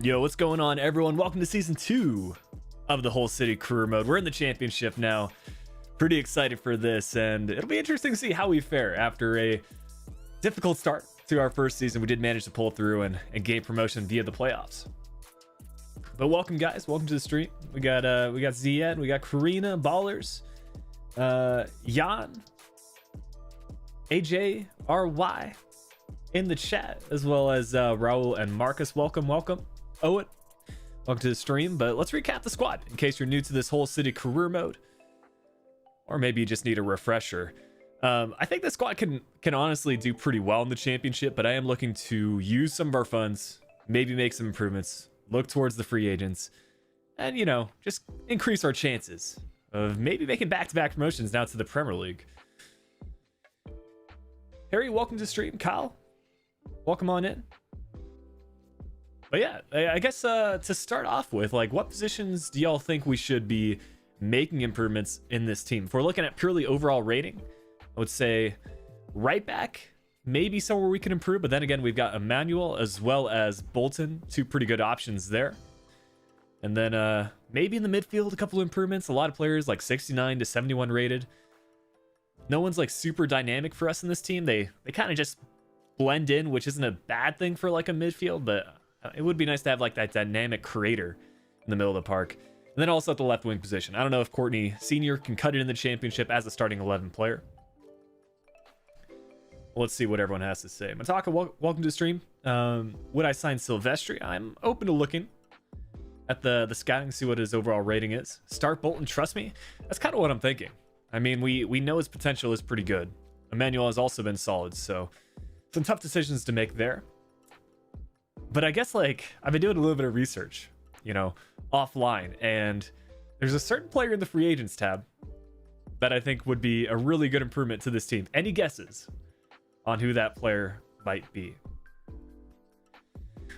Yo, what's going on, everyone? Welcome to season 2 of the Whole City Career Mode. We're in the championship now. Pretty excited for this, and it'll be interesting to see how we fare after a difficult start to our first season. We did manage to pull through and gain promotion via the playoffs. But welcome, guys. Welcome to the stream. We got Zied, we got Karina, Ballers, Jan, AJ, RY in the chat, as well as Raul and Marcus. Welcome. Owen, welcome to the stream. But let's recap the squad in case you're new to this Whole City Career Mode, or maybe you just need a refresher. I think the squad can honestly do pretty well in the championship, but I am looking to use some of our funds, maybe make some improvements, look towards the free agents, and just increase our chances of maybe making back-to-back promotions now to the Premier League. Harry, welcome to the stream. Kyle, welcome on in. But yeah, I guess to start off with, like, what positions do y'all think we should be making improvements in this team? If we're looking at purely overall rating, I would say right back, maybe somewhere we can improve. But then again, we've got Emmanuel as well as Bolton, two pretty good options there. And then maybe in the midfield, a couple of improvements. A lot of players like 69 to 71 rated. No one's like super dynamic for us in this team. They kind of just blend in, which isn't a bad thing for like a midfield, but it would be nice to have like that dynamic creator in the middle of the park. And then also at the left wing position, I don't know if Courtney Senior can cut it in the championship as a starting 11 player. Well, let's see what everyone has to say. Mataka, welcome to the stream. Would I sign Silvestri? I'm open to looking at the scouting, see what his overall rating is. Start Bolton, trust me. That's kind of what I'm thinking. I mean, we know his potential is pretty good. Emmanuel has also been solid, so some tough decisions to make there. But I guess, like, I've been doing a little bit of research, offline, and there's a certain player in the free agents tab that I think would be a really good improvement to this team. Any guesses on who that player might be?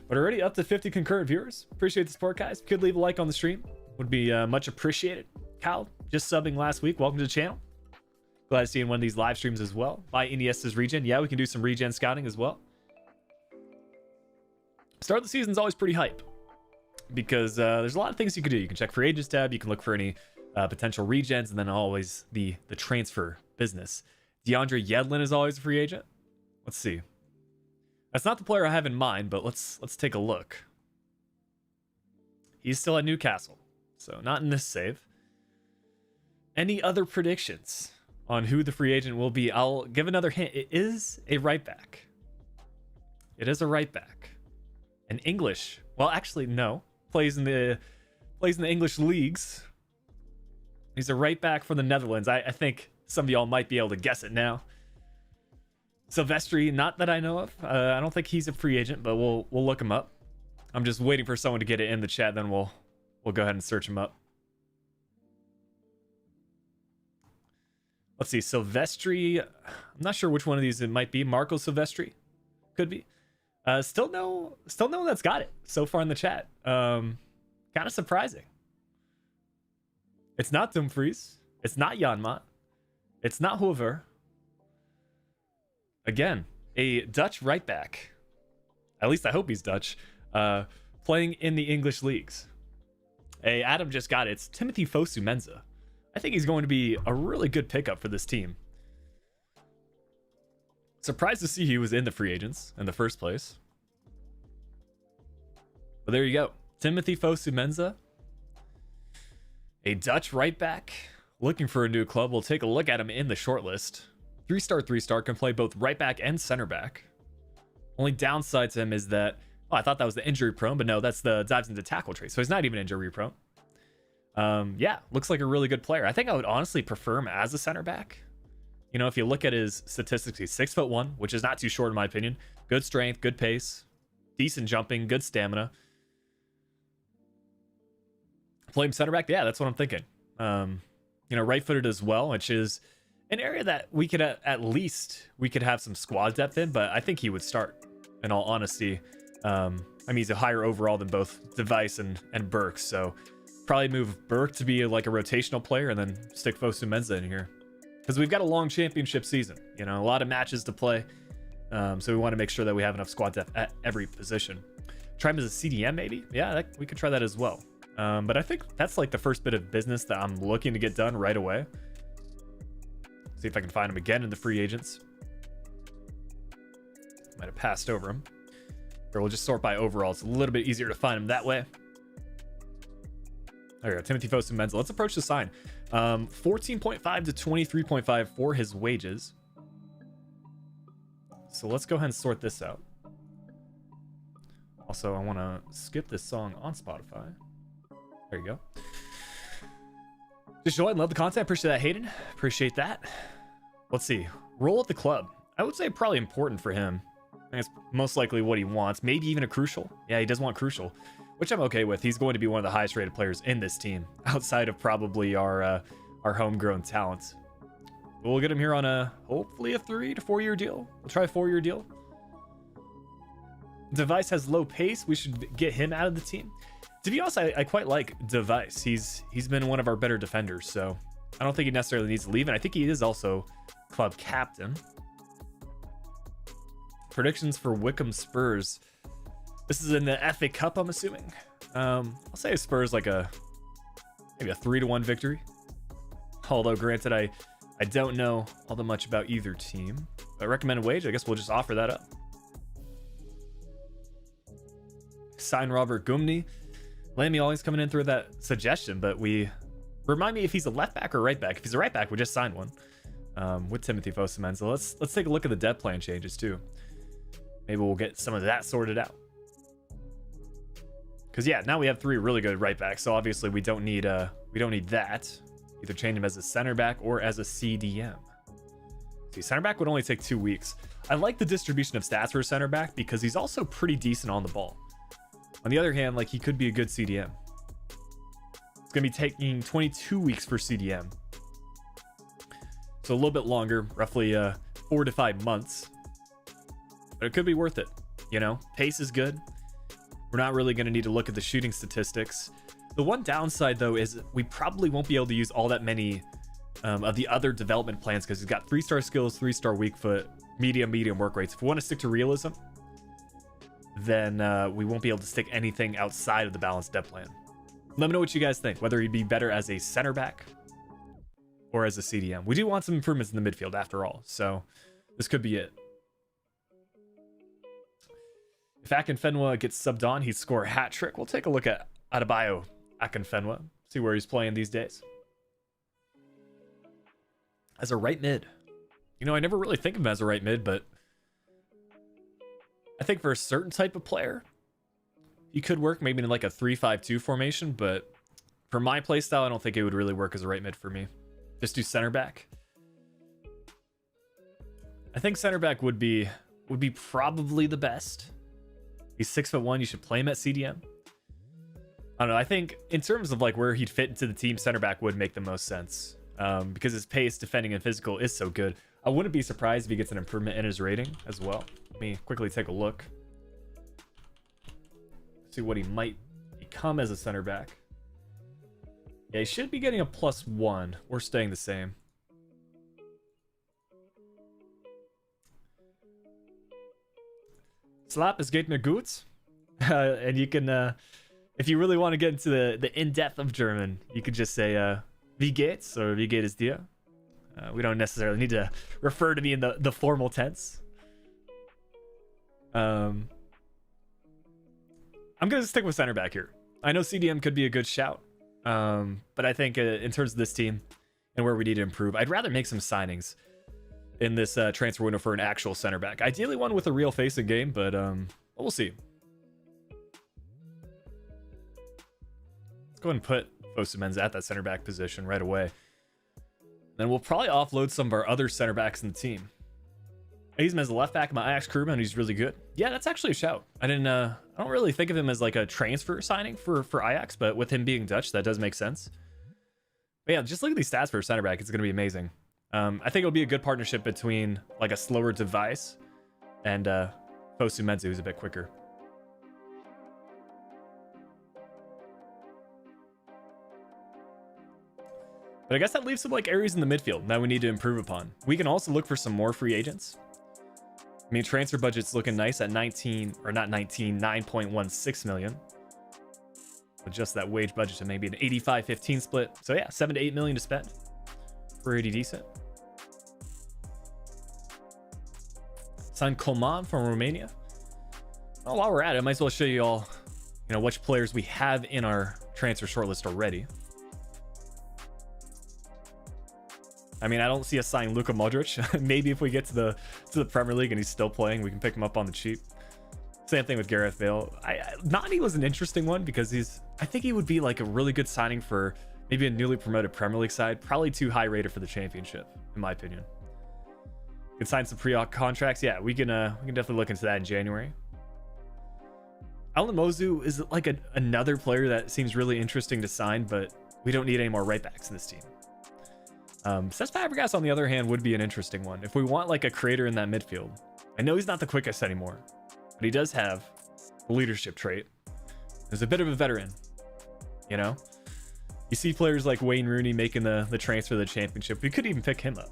But already up to 50 concurrent viewers. Appreciate the support, guys. If you could leave a like on the stream, would be much appreciated. Kyle, just subbing last week. Welcome to the channel. Glad to see you in one of these live streams as well. By Iniesta's regen. Yeah, we can do some regen scouting as well. Start of the season is always pretty hype because there's a lot of things you can do. You can check free agents tab. You can look for any potential regens, and then always the transfer business. DeAndre Yedlin is always a free agent. Let's see. That's not the player I have in mind, but let's take a look. He's still at Newcastle, so not in this save. Any other predictions on who the free agent will be? I'll give another hint. It is a right back. It is a right back. An English. Well, actually, no. Plays in the English leagues. He's a right back from the Netherlands. I think some of y'all might be able to guess it now. Silvestri, not that I know of. I don't think he's a free agent, but we'll look him up. I'm just waiting for someone to get it in the chat, then we'll go ahead and search him up. Let's see, Silvestri. I'm not sure which one of these it might be. Marco Silvestri, could be. Still no one that's got it so far in the chat. Kind of surprising. It's not Dumfries. It's not Janmaat. It's not Hoover. Again, a Dutch right back. At least I hope he's Dutch. Playing in the English leagues. Hey, Adam just got it. It's Timothy Fosu-Mensah. I think he's going to be a really good pickup for this team. Surprised to see he was in the free agents in the first place. But there you go. Timothy Fosu-Mensah. A Dutch right back. Looking for a new club. We'll take a look at him in the shortlist. 3-star, can play both right back and center back. Only downside to him is that, I thought that was the injury prone, but no, that's the dives into tackle trait. So he's not even injury prone. Yeah, looks like a really good player. I think I would honestly prefer him as a center back. If you look at his statistics, he's 6'1", which is not too short in my opinion. Good strength, good pace, decent jumping, good stamina. Play him center back? Yeah, that's what I'm thinking. Right-footed as well, which is an area that we could at least have some squad depth in, but I think he would start, in all honesty. I mean, he's a higher overall than both Device and Burke, so probably move Burke to be like a rotational player and then stick Fosu-Mensah in here. Because we've got a long championship season, a lot of matches to play. So we want to make sure that we have enough squad depth at every position. Try him as a CDM maybe. Yeah, we could try that as well. But I think that's like the first bit of business that I'm looking to get done right away. See if I can find him again in the free agents. Might have passed over him. Or we'll just sort by overall. It's a little bit easier to find him that way. There we go. Timothy Fosu-Mensah. Let's approach the sign. 14.5 to 23.5 for his wages. So let's go ahead and sort this out. Also, I want to skip this song on Spotify. There you go. Just enjoy and love the content. Appreciate that, Hayden. Appreciate that. Let's see. Role at the club. I would say probably important for him. I think it's most likely what he wants. Maybe even a crucial. Yeah, he does want crucial, which I'm okay with. He's going to be one of the highest rated players in this team, outside of probably our homegrown talents. We'll get him here on hopefully a 3 to 4 year deal. We'll try a 4-year deal. Device has low pace. We should get him out of the team. To be honest, I quite like Device. He's been one of our better defenders, so I don't think he necessarily needs to leave. And I think he is also club captain. Predictions for Wickham Spurs. This is in the FA Cup, I'm assuming. I'll say Spurs like maybe a 3-1 victory. Although granted, I don't know all that much about either team. But recommended wage, I guess we'll just offer that up. Sign Robert Gumney. Lammy always coming in through that suggestion, but remind me if he's a left back or right back. If he's a right back, we just signed one with Timothy Fosu-Mensah. Let's take a look at the dev plan changes too. Maybe we'll get some of that sorted out. Because yeah, now we have 3 really good right backs, so obviously we don't need that. Either change him as a center back or as a CDM. See, center back would only take 2 weeks. I like the distribution of stats for a center back because he's also pretty decent on the ball. On the other hand, like, he could be a good CDM. It's going to be taking 22 weeks for CDM. So a little bit longer, roughly 4 to 5 months. But it could be worth it. You know, pace is good. We're not really going to need to look at the shooting statistics. The one downside, though, is we probably won't be able to use all that many of the other development plans because he's got 3-star skills, 3-star weak foot, medium work rates. If we want to stick to realism, then we won't be able to stick anything outside of the balanced dev plan. Let me know what you guys think, whether he'd be better as a center back or as a CDM. We do want some improvements in the midfield after all, so this could be it. If Akinfenwa gets subbed on, he'd score a hat trick. We'll take a look at Adebayo Akinfenwa, see where he's playing these days. As a right mid. You know, I never really think of him as a right mid, but I think for a certain type of player, he could work maybe in like a 3-5-2 formation, but for my playstyle, I don't think it would really work as a right mid for me. Just do center back. I think center back would be probably the best. He's 6'1". You should play him at CDM. I don't know. I think in terms of like where he'd fit into the team, center back would make the most sense because his pace, defending, and physical is so good. I wouldn't be surprised if he gets an improvement in his rating as well. Let me quickly take a look. See what he might become as a center back. Yeah, he should be getting a +1 or staying the same. Slap is getting a gut. And you can, if you really want to get into the in-depth of German, you could just say, wie geht's, or wie geht es dir? We don't necessarily need to refer to me in the formal tense. I'm going to stick with center back here. I know CDM could be a good shout, but I think in terms of this team and where we need to improve, I'd rather make some signings in this transfer window for an actual center back. Ideally one with a real face in game, but we'll see. Let's go ahead and put Fosu-Mensah at that center back position right away. Then we'll probably offload some of our other center backs in the team. I use him as a left back in my Ajax crewman. He's really good. Yeah, that's actually a shout. I don't really think of him as like a transfer signing for Ajax, but with him being Dutch, that does make sense. But yeah, just look at these stats for a center back. It's going to be amazing. I think it'll be a good partnership between like a slower Device and Fosu-Mensah, who's a bit quicker. But I guess that leaves some like areas in the midfield that we need to improve upon. We can also look for some more free agents. I mean, transfer budget's looking nice at 19, or not 19, 9.16 million. Adjust that wage budget to maybe an 85-15 split. So yeah, 7 to 8 million to spend. Pretty decent. Signed Coman from Romania. Well, while we're at it, I might as well show you all, which players we have in our transfer shortlist already. I mean, I don't see us signing Luka Modric. Maybe if we get to the Premier League and he's still playing, we can pick him up on the cheap. Same thing with Gareth Bale. Nani was an interesting one because I think he would be like a really good signing for maybe a newly promoted Premier League side. Probably too high rated for the championship, in my opinion. Could sign some pre-op contracts. Yeah, we can definitely look into that in January. Alan Mozu is like another player that seems really interesting to sign, but we don't need any more right backs in this team. Cesc Fabregas, on the other hand, would be an interesting one if we want like a creator in that midfield. I know he's not the quickest anymore, but he does have a leadership trait. There's a bit of a veteran, You see players like Wayne Rooney making the transfer to the championship. We could even pick him up.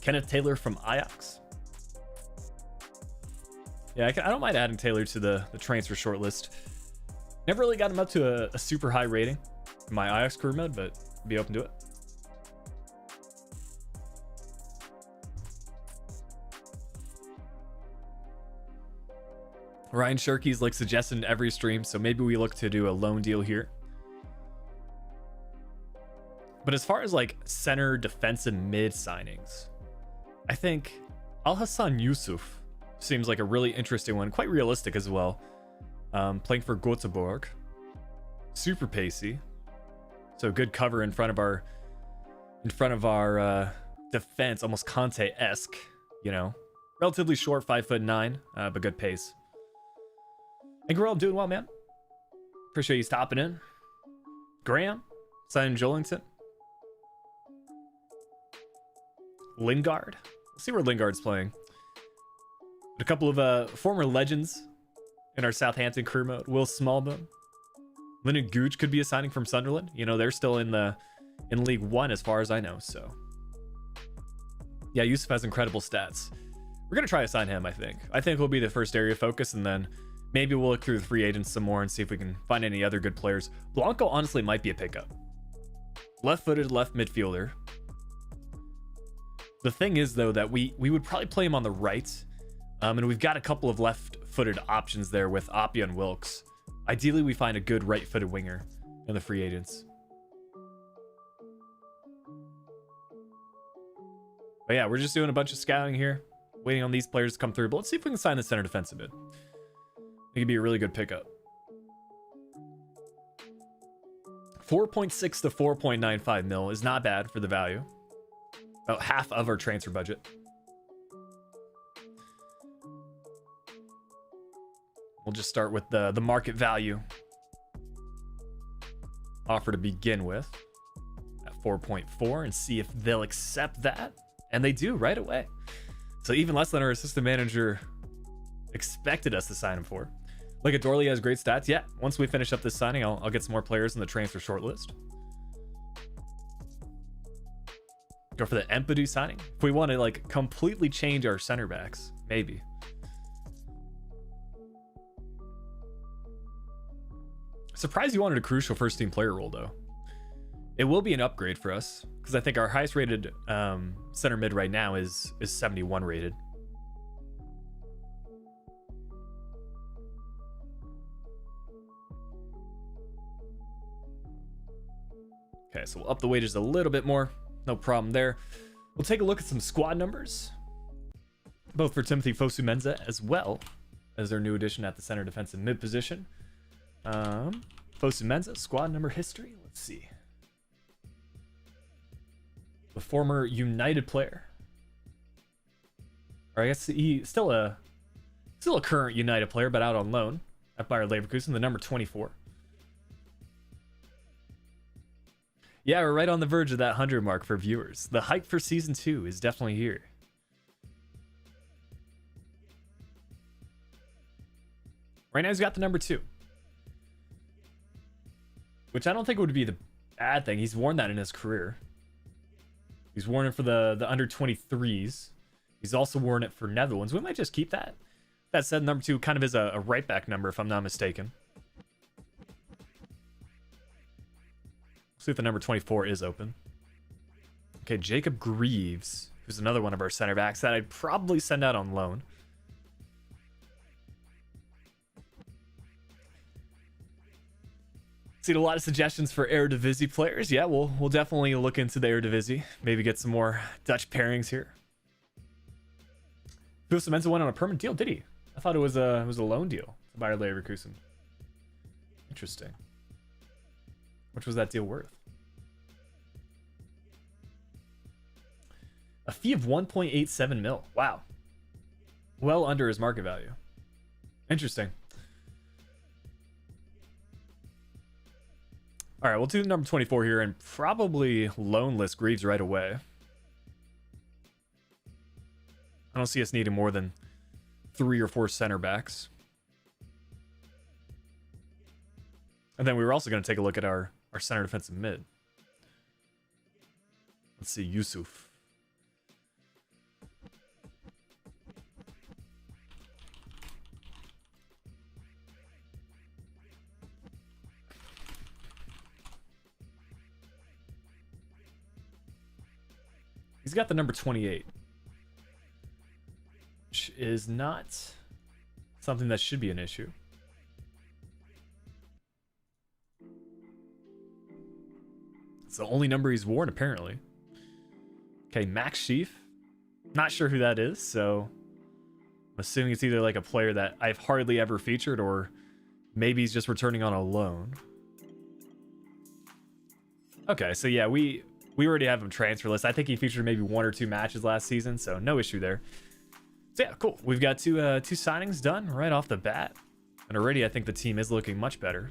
Kenneth Taylor from Ajax. Yeah, I don't mind adding Taylor to the transfer shortlist. Never really got him up to a super high rating in my Ajax career mode, but be open to it. Ryan Shirky's like suggested in every stream, so maybe we look to do a loan deal here. But as far as like center defensive mid signings, I think Al Hassan Yusuf seems like a really interesting one, quite realistic as well. Playing for Göteborg, super pacey, so good cover in front of our defense, almost Conte-esque, relatively short, 5'9", but good pace. And we're all doing well, man. Appreciate you stopping in. Graham, Simon Jolington, Lingard. Let's see where Lingard's playing. A couple of former legends in our Southampton career mode. Will Smallbone, Lyndon Gooch could be a signing from Sunderland. They're still in League One as far as I know. So yeah, Yusuf has incredible stats. We're gonna try to sign him. I think will be the first area of focus, and then maybe we'll look through the free agents some more and see if we can find any other good players. Blanco honestly might be a pickup. Left-footed left midfielder. The thing is though that we would probably play him on the right. And we've got a couple of left-footed options there with Appia and Wilkes. Ideally, we find a good right-footed winger in the free agents. But yeah, we're just doing a bunch of scouting here, waiting on these players to come through. But let's see if we can sign the center defensive mid. It could be a really good pickup. 4.6 to 4.95 mil is not bad for the value. About half of our transfer budget. We'll just start with the market value offer to begin with at 4.4 and see if they'll accept that. And they do right away. So even less than our assistant manager expected us to sign him for. Look at Dorley has great stats. Yeah, once we finish up this signing, I'll get some more players in the transfer shortlist. Go for the Empadu signing. If we want to like completely change our center backs, maybe. Surprised you wanted a crucial first team player role though. It will be an upgrade for us because I think our highest rated center mid right now is 71 rated. Okay, so we'll up the wages a little bit more. No problem there. We'll take a look at some squad numbers, both for Timothy Fosu-Mensah as well as their new addition at the center defensive mid position. Fosu-Mensah squad number history. Let's see. The former United player, or I guess he's still a current United player, but out on loan at Bayer Leverkusen. The number 24. Yeah, we're right on the verge of that 100 mark for viewers. The hype for season 2 is definitely here. Right now he's got the number 2, which I don't think would be the bad thing. He's worn that in his career. He's worn it for the under 23s. He's also worn it for Netherlands. We might just keep that. That said, number 2 kind of is a right back number, if I'm not mistaken. See if the number 24 is open. Okay, Jacob Greaves, who's another one of our center backs that I'd probably send out on loan. Seen a lot of suggestions for Eredivisie players. Yeah, we'll definitely look into the Eredivisie. Maybe get some more Dutch pairings here. Phil Semenza went on a permanent deal, did he? I thought it was a loan deal to Bayer Leverkusen. Interesting. Which was that deal worth? A fee of 1.87 mil. Wow. Well under his market value. Interesting. All right, we'll do number 24 here and probably loan list Greaves right away. I don't see us needing more than 3 or 4 center backs. And then we were also going to take a look at our center defensive mid. Let's see, Yusuf. He's got the number 28, which is not something that should be an issue. It's the only number he's worn, apparently. Okay, Max Sheaf. Not sure who that is, so I'm assuming it's either like a player that I've hardly ever featured, or maybe he's just returning on a loan. Okay, so yeah, we already have him transfer list. I think he featured maybe 1 or 2 matches last season, so no issue there. So yeah, cool. We've got two signings done right off the bat, and already I think the team is looking much better.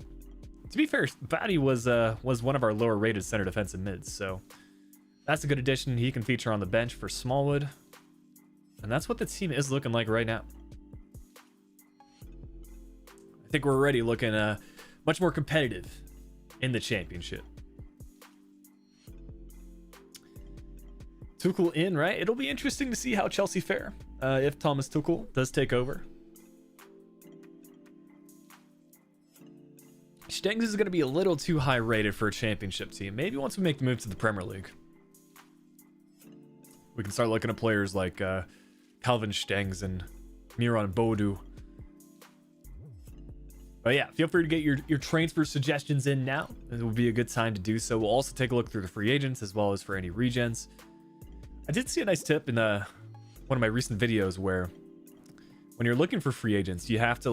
To be fair, Batty was one of our lower rated center defensive mids, so that's a good addition. He can feature on the bench for Smallwood, and that's what the team is looking like right now. I think we're already looking much more competitive in the championship. Tuchel in, right? It'll be interesting to see how Chelsea fare if Thomas Tuchel does take over. Stengs is going to be a little too high rated for a championship team. Maybe once we make the move to the Premier League, we can start looking at players like Calvin Stengs and Miran Bodu. But yeah, feel free to get your transfer suggestions in now. It will be a good time to do so. We'll also take a look through the free agents as well as for any regens. I did see a nice tip in one of my recent videos where when you're looking for free agents, you have to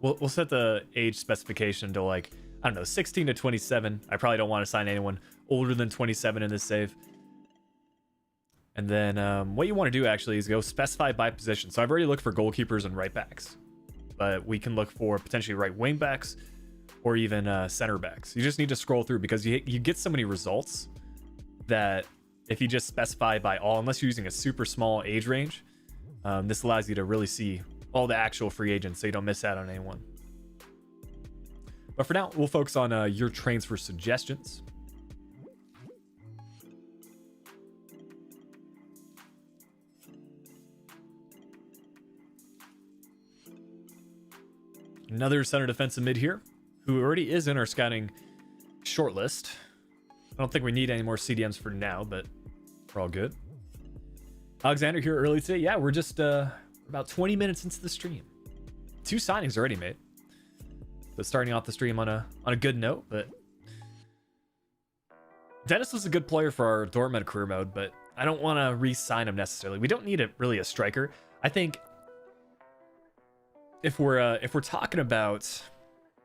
we'll set the age specification to I don't know, 16 to 27. I probably don't want to sign anyone older than 27 in this save. And then what you want to do actually is go specify by position. So I've already looked for goalkeepers and right backs, but we can look for potentially right wing backs or even center backs. You just need to scroll through because you get so many results that if you just specify by all, unless you're using a super small age range, this allows you to really see all the actual free agents so you don't miss out on anyone. But for now, we'll focus on your transfer suggestions. Another center defensive mid here, who already is in our scouting shortlist. I don't think we need any more CDMs for now, but we're all good. Alexander here early today. Yeah, we're just about 20 minutes into the stream. 2 signings already made. So starting off the stream on a good note, but Dennis was a good player for our Dortmund career mode, but I don't want to re-sign him necessarily. We don't need really a striker. I think if we're talking about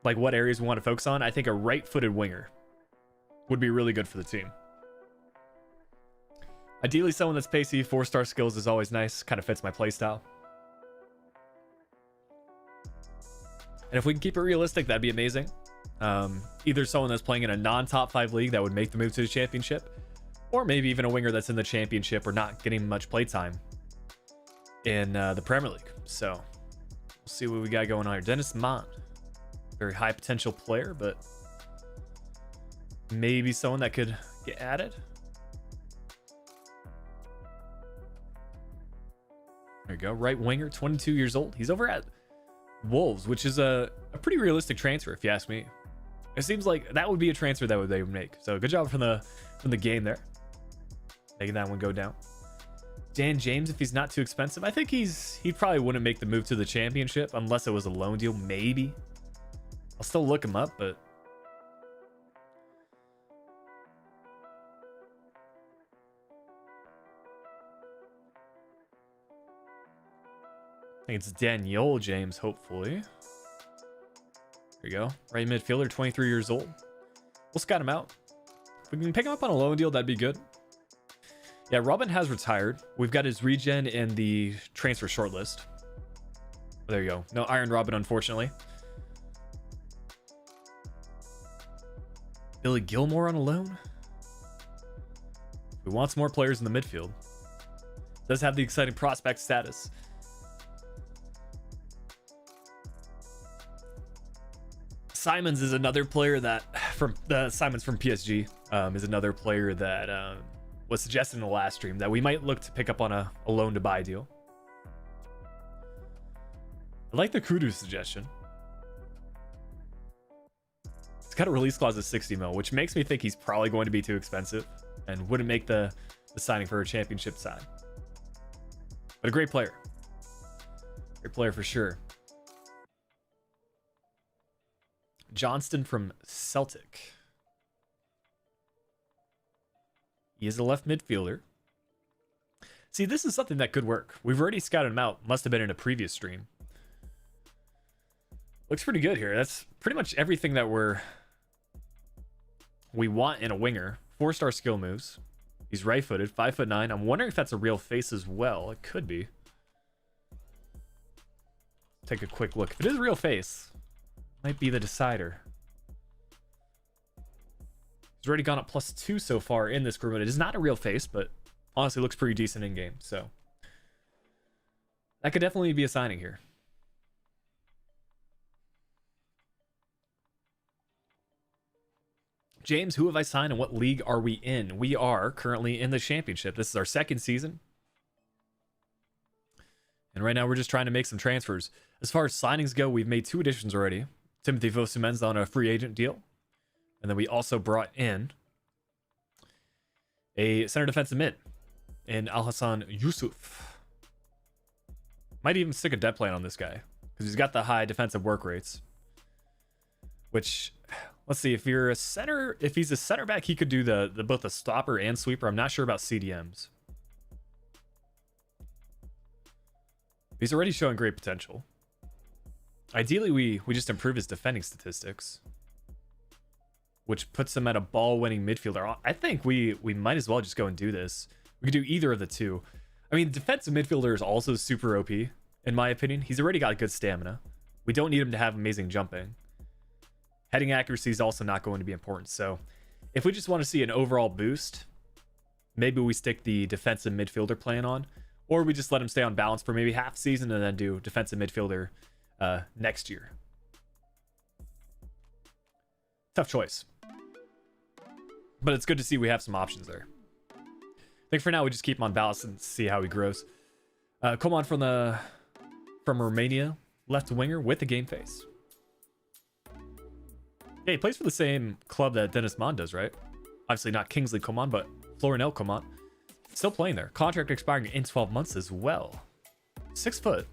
what areas we want to focus on, I think a right-footed winger would be really good for the team. Ideally, someone that's pacey. 4-star skills is always nice. Kind of fits my playstyle. And if we can keep it realistic, that'd be amazing. Either someone that's playing in a non-top 5 league that would make the move to the championship, or maybe even a winger that's in the championship or not getting much playtime in the Premier League. So we'll see what we got going on here. Dennis Mont, very high potential player, but maybe someone that could get added. There you go. Right winger, 22 years old. He's over at Wolves, which is a pretty realistic transfer, if you ask me. It seems like that would be a transfer that they would make. So good job from the game there, making that one go down. Dan James, if he's not too expensive, I think he probably wouldn't make the move to the championship unless it was a loan deal. Maybe I'll still look him up, but I think it's Daniel James, hopefully. There you go. Right midfielder, 23 years old. We'll scout him out. If we can pick him up on a loan deal, that'd be good. Yeah, Robin has retired. We've got his regen in the transfer shortlist. There you go. No Iron Robin, unfortunately. Billy Gilmore on a loan. We want some more players in the midfield. Does have the exciting prospect status. Simons is another player that Simons from PSG is another player that was suggested in the last stream that we might look to pick up on a loan to buy deal. I like the Kudu suggestion. It's got a release clause of 60 mil, which makes me think he's probably going to be too expensive and wouldn't make the signing for a championship side. But a great player. Great player for sure. Johnston from Celtic. He is a left midfielder. See, this is something that could work. We've already scouted him out. Must have been in a previous stream. Looks pretty good here. That's pretty much everything that we want in a winger. 4-star skill moves. He's right-footed, 5'9". I'm wondering if that's a real face as well. It could be. Take a quick look. If it is a real face, might be the decider. He's already gone up +2 so far in this group. It is not a real face, but honestly looks pretty decent in game. So that could definitely be a signing here. James, who have I signed and what league are we in? We are currently in the championship. This is our second season. And right now we're just trying to make some transfers. As far as signings go, we've made 2 additions already. Timothy Vosumen's on a free agent deal. And then we also brought in a center defensive mid in Al-Hassan Yusuf. Might even stick a debt plan on this guy because he's got the high defensive work rates. Which, let's see, if he's a center back, he could do the both the stopper and sweeper. I'm not sure about CDMs. He's already showing great potential. Ideally, we just improve his defending statistics, which puts him at a ball-winning midfielder. I think we might as well just go and do this. We could do either of the two. I mean, defensive midfielder is also super OP, in my opinion. He's already got good stamina. We don't need him to have amazing jumping. Heading accuracy is also not going to be important. So if we just want to see an overall boost, maybe we stick the defensive midfielder plan on, or we just let him stay on balance for maybe half season and then do defensive midfielder next year. Tough choice. But it's good to see we have some options there. I think for now we just keep him on balance and see how he grows. Coman from Romania, left winger with a game face. Yeah, he plays for the same club that Dennis Mann does, right? Obviously not Kingsley Coman, but Florinel Coman. Still playing there. Contract expiring in 12 months as well. 6 foot.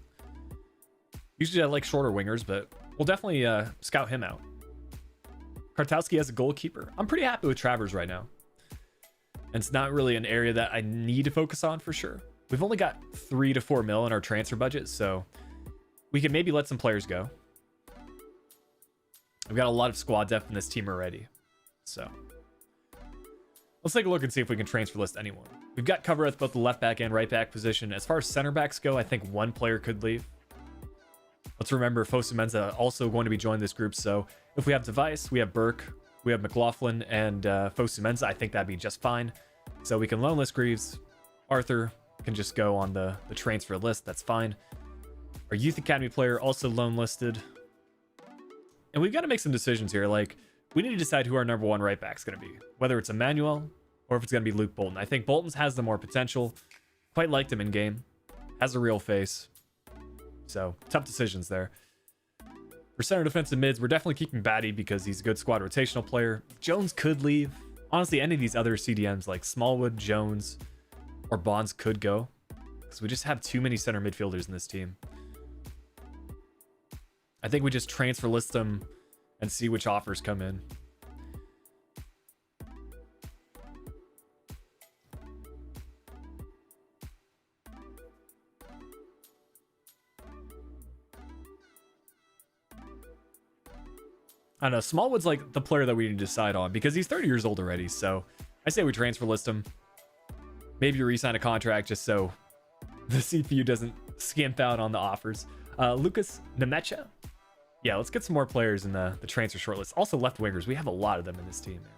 Usually I like shorter wingers, but we'll definitely scout him out. Kartowski as a goalkeeper. I'm pretty happy with Travers right now. And it's not really an area that I need to focus on for sure. We've only got 3 to 4 mil in our transfer budget, so we can maybe let some players go. We've got a lot of squad depth in this team already. So let's take a look and see if we can transfer list anyone. We've got cover at both the left back and right back position. As far as center backs go, I think one player could leave. Let's remember Fosu-Mensah also going to be joining this group. So if we have Device, we have Burke, we have McLaughlin, and Fosu-Mensah, I think that'd be just fine. So we can loan list Greaves. Arthur can just go on the transfer list. That's fine. Our Youth Academy player also loan listed. And we've got to make some decisions here. Like, we need to decide who our number 1 right back is going to be. Whether it's Emmanuel or if it's going to be Luke Bolton. I think Bolton's has the more potential. Quite liked him in game. has a real face. So tough decisions there. For center defensive mids, we're definitely keeping Batty because he's a good squad rotational player. Jones could leave. Honestly, any of these other CDMs like Smallwood, Jones, or Bonds could go. Because we just have too many center midfielders in this team. I think we just transfer list them and see which offers come in. I don't know, Smallwood's like the player that we need to decide on because he's 30 years old already. So I say we transfer list him. Maybe you re-sign a contract just so the CPU doesn't skimp out on the offers. Lucas Nemecha. Yeah, let's get some more players in the transfer shortlist. Also left wingers. We have a lot of them in this team, man.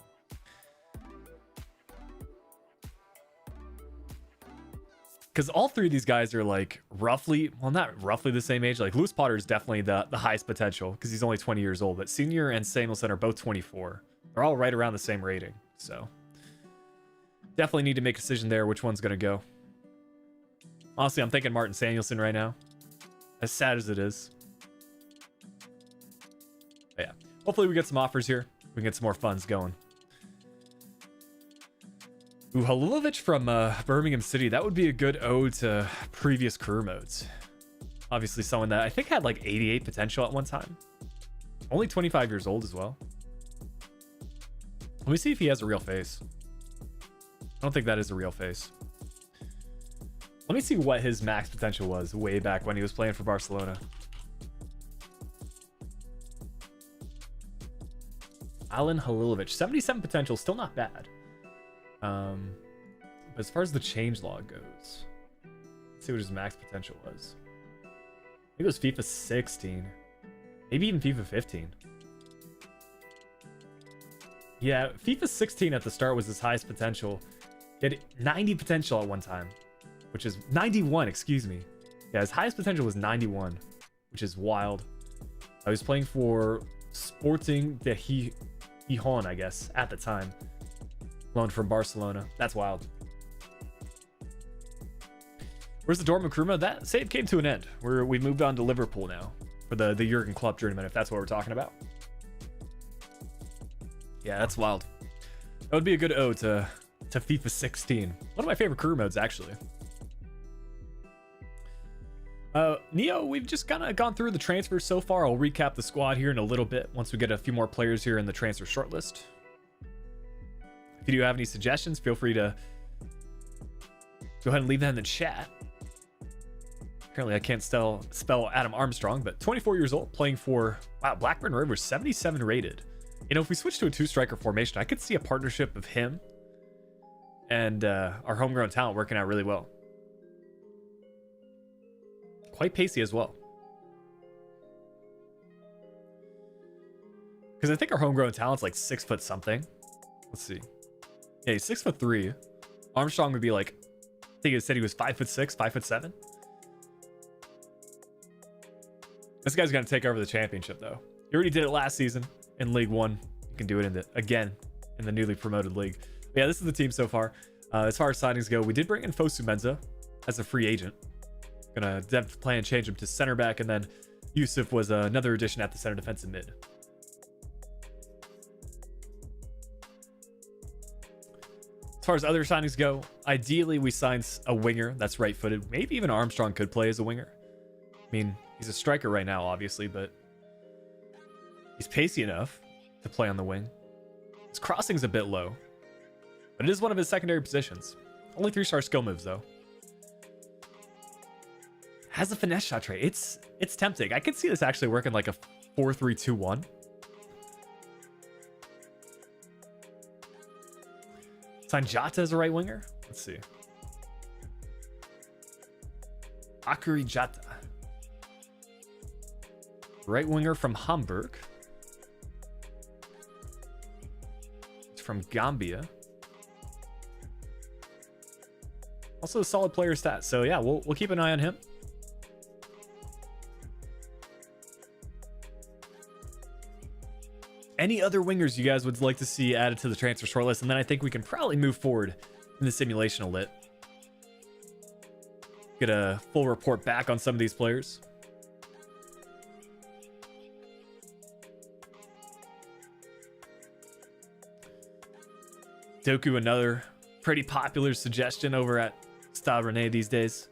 Because all three of these guys are like roughly, well, not roughly the same age. Like Lewis Potter is definitely the highest potential because he's only 20 years old. But Senior and Samuelson are both 24. They're all right around the same rating. So definitely need to make a decision there which one's going to go. Honestly, I'm thinking Martin Samuelson right now. As sad as it is. But yeah, hopefully we get some offers here. We can get some more funds going. Ooh, Halilovic from Birmingham City. That would be a good ode to previous career modes. Obviously someone that I think had like 88 potential at one time. Only 25 years old as well. Let me see if he has a real face. I don't think that is a real face. Let me see what his max potential was way back when he was playing for Barcelona. Alan Halilovic. 77 potential. Still not bad. But as far as the change log goes, let's see what his max potential was. I think it was FIFA 16, maybe even FIFA 15. Yeah, FIFA 16 at the start was his highest potential. He had 90 potential at one time, which is 91, excuse me. Yeah, his highest potential was 91, which is wild. I was playing for Sporting de Gijón, I guess, at the time. Loaned from Barcelona. That's wild. Where's the Dortmund crew mode? That save came to an end. We've moved on to Liverpool now for the Jurgen Klopp tournament, if that's what we're talking about. Yeah, that's wild. That would be a good ode to FIFA 16. One of my favorite career modes, actually. Neo, we've just kind of gone through the transfers so far. I'll recap the squad here in a little bit once we get a few more players here in the transfer shortlist. If you do have any suggestions, feel free to go ahead and leave that in the chat. Apparently I can't spell Adam Armstrong, but 24 years old, playing for, wow, Blackburn Rovers, 77 rated. You know, if we switch to a two-striker formation, I could see a partnership of him and our homegrown talent working out really well. Quite pacey as well. Because I think our homegrown talent's like 6 foot something. Let's see. Yeah, he's 6'3". Armstrong would be like, I think it said he was 5'6", 5'7". This guy's gonna take over the championship though. He already did it last season in League One. He can do it again in the newly promoted league. But yeah, this is the team so far. As far as signings go, we did bring in Fosu Mensah as a free agent. Gonna plan and change him to center back, and then Yusuf was another addition at the center defensive mid. As far as other signings go, ideally we sign a winger that's right-footed. Maybe even Armstrong could play as a winger. I mean, he's a striker right now, obviously, but he's pacey enough to play on the wing. His crossing's a bit low, but it is one of his secondary positions. Only 3-star skill moves, though. Has a finesse shot trait. It's tempting. I could see this actually working like a 4-3-2-1. Sign Jota as a right winger. Let's see. Akuri Jota. Right winger from Hamburg. It's from Gambia. Also a solid player stat. So yeah, we'll keep an eye on him. Any other wingers you guys would like to see added to the transfer shortlist, and then I think we can probably move forward in the simulation a lit. get a full report back on some of these players. Doku, another pretty popular suggestion over at Stade Rennais these days.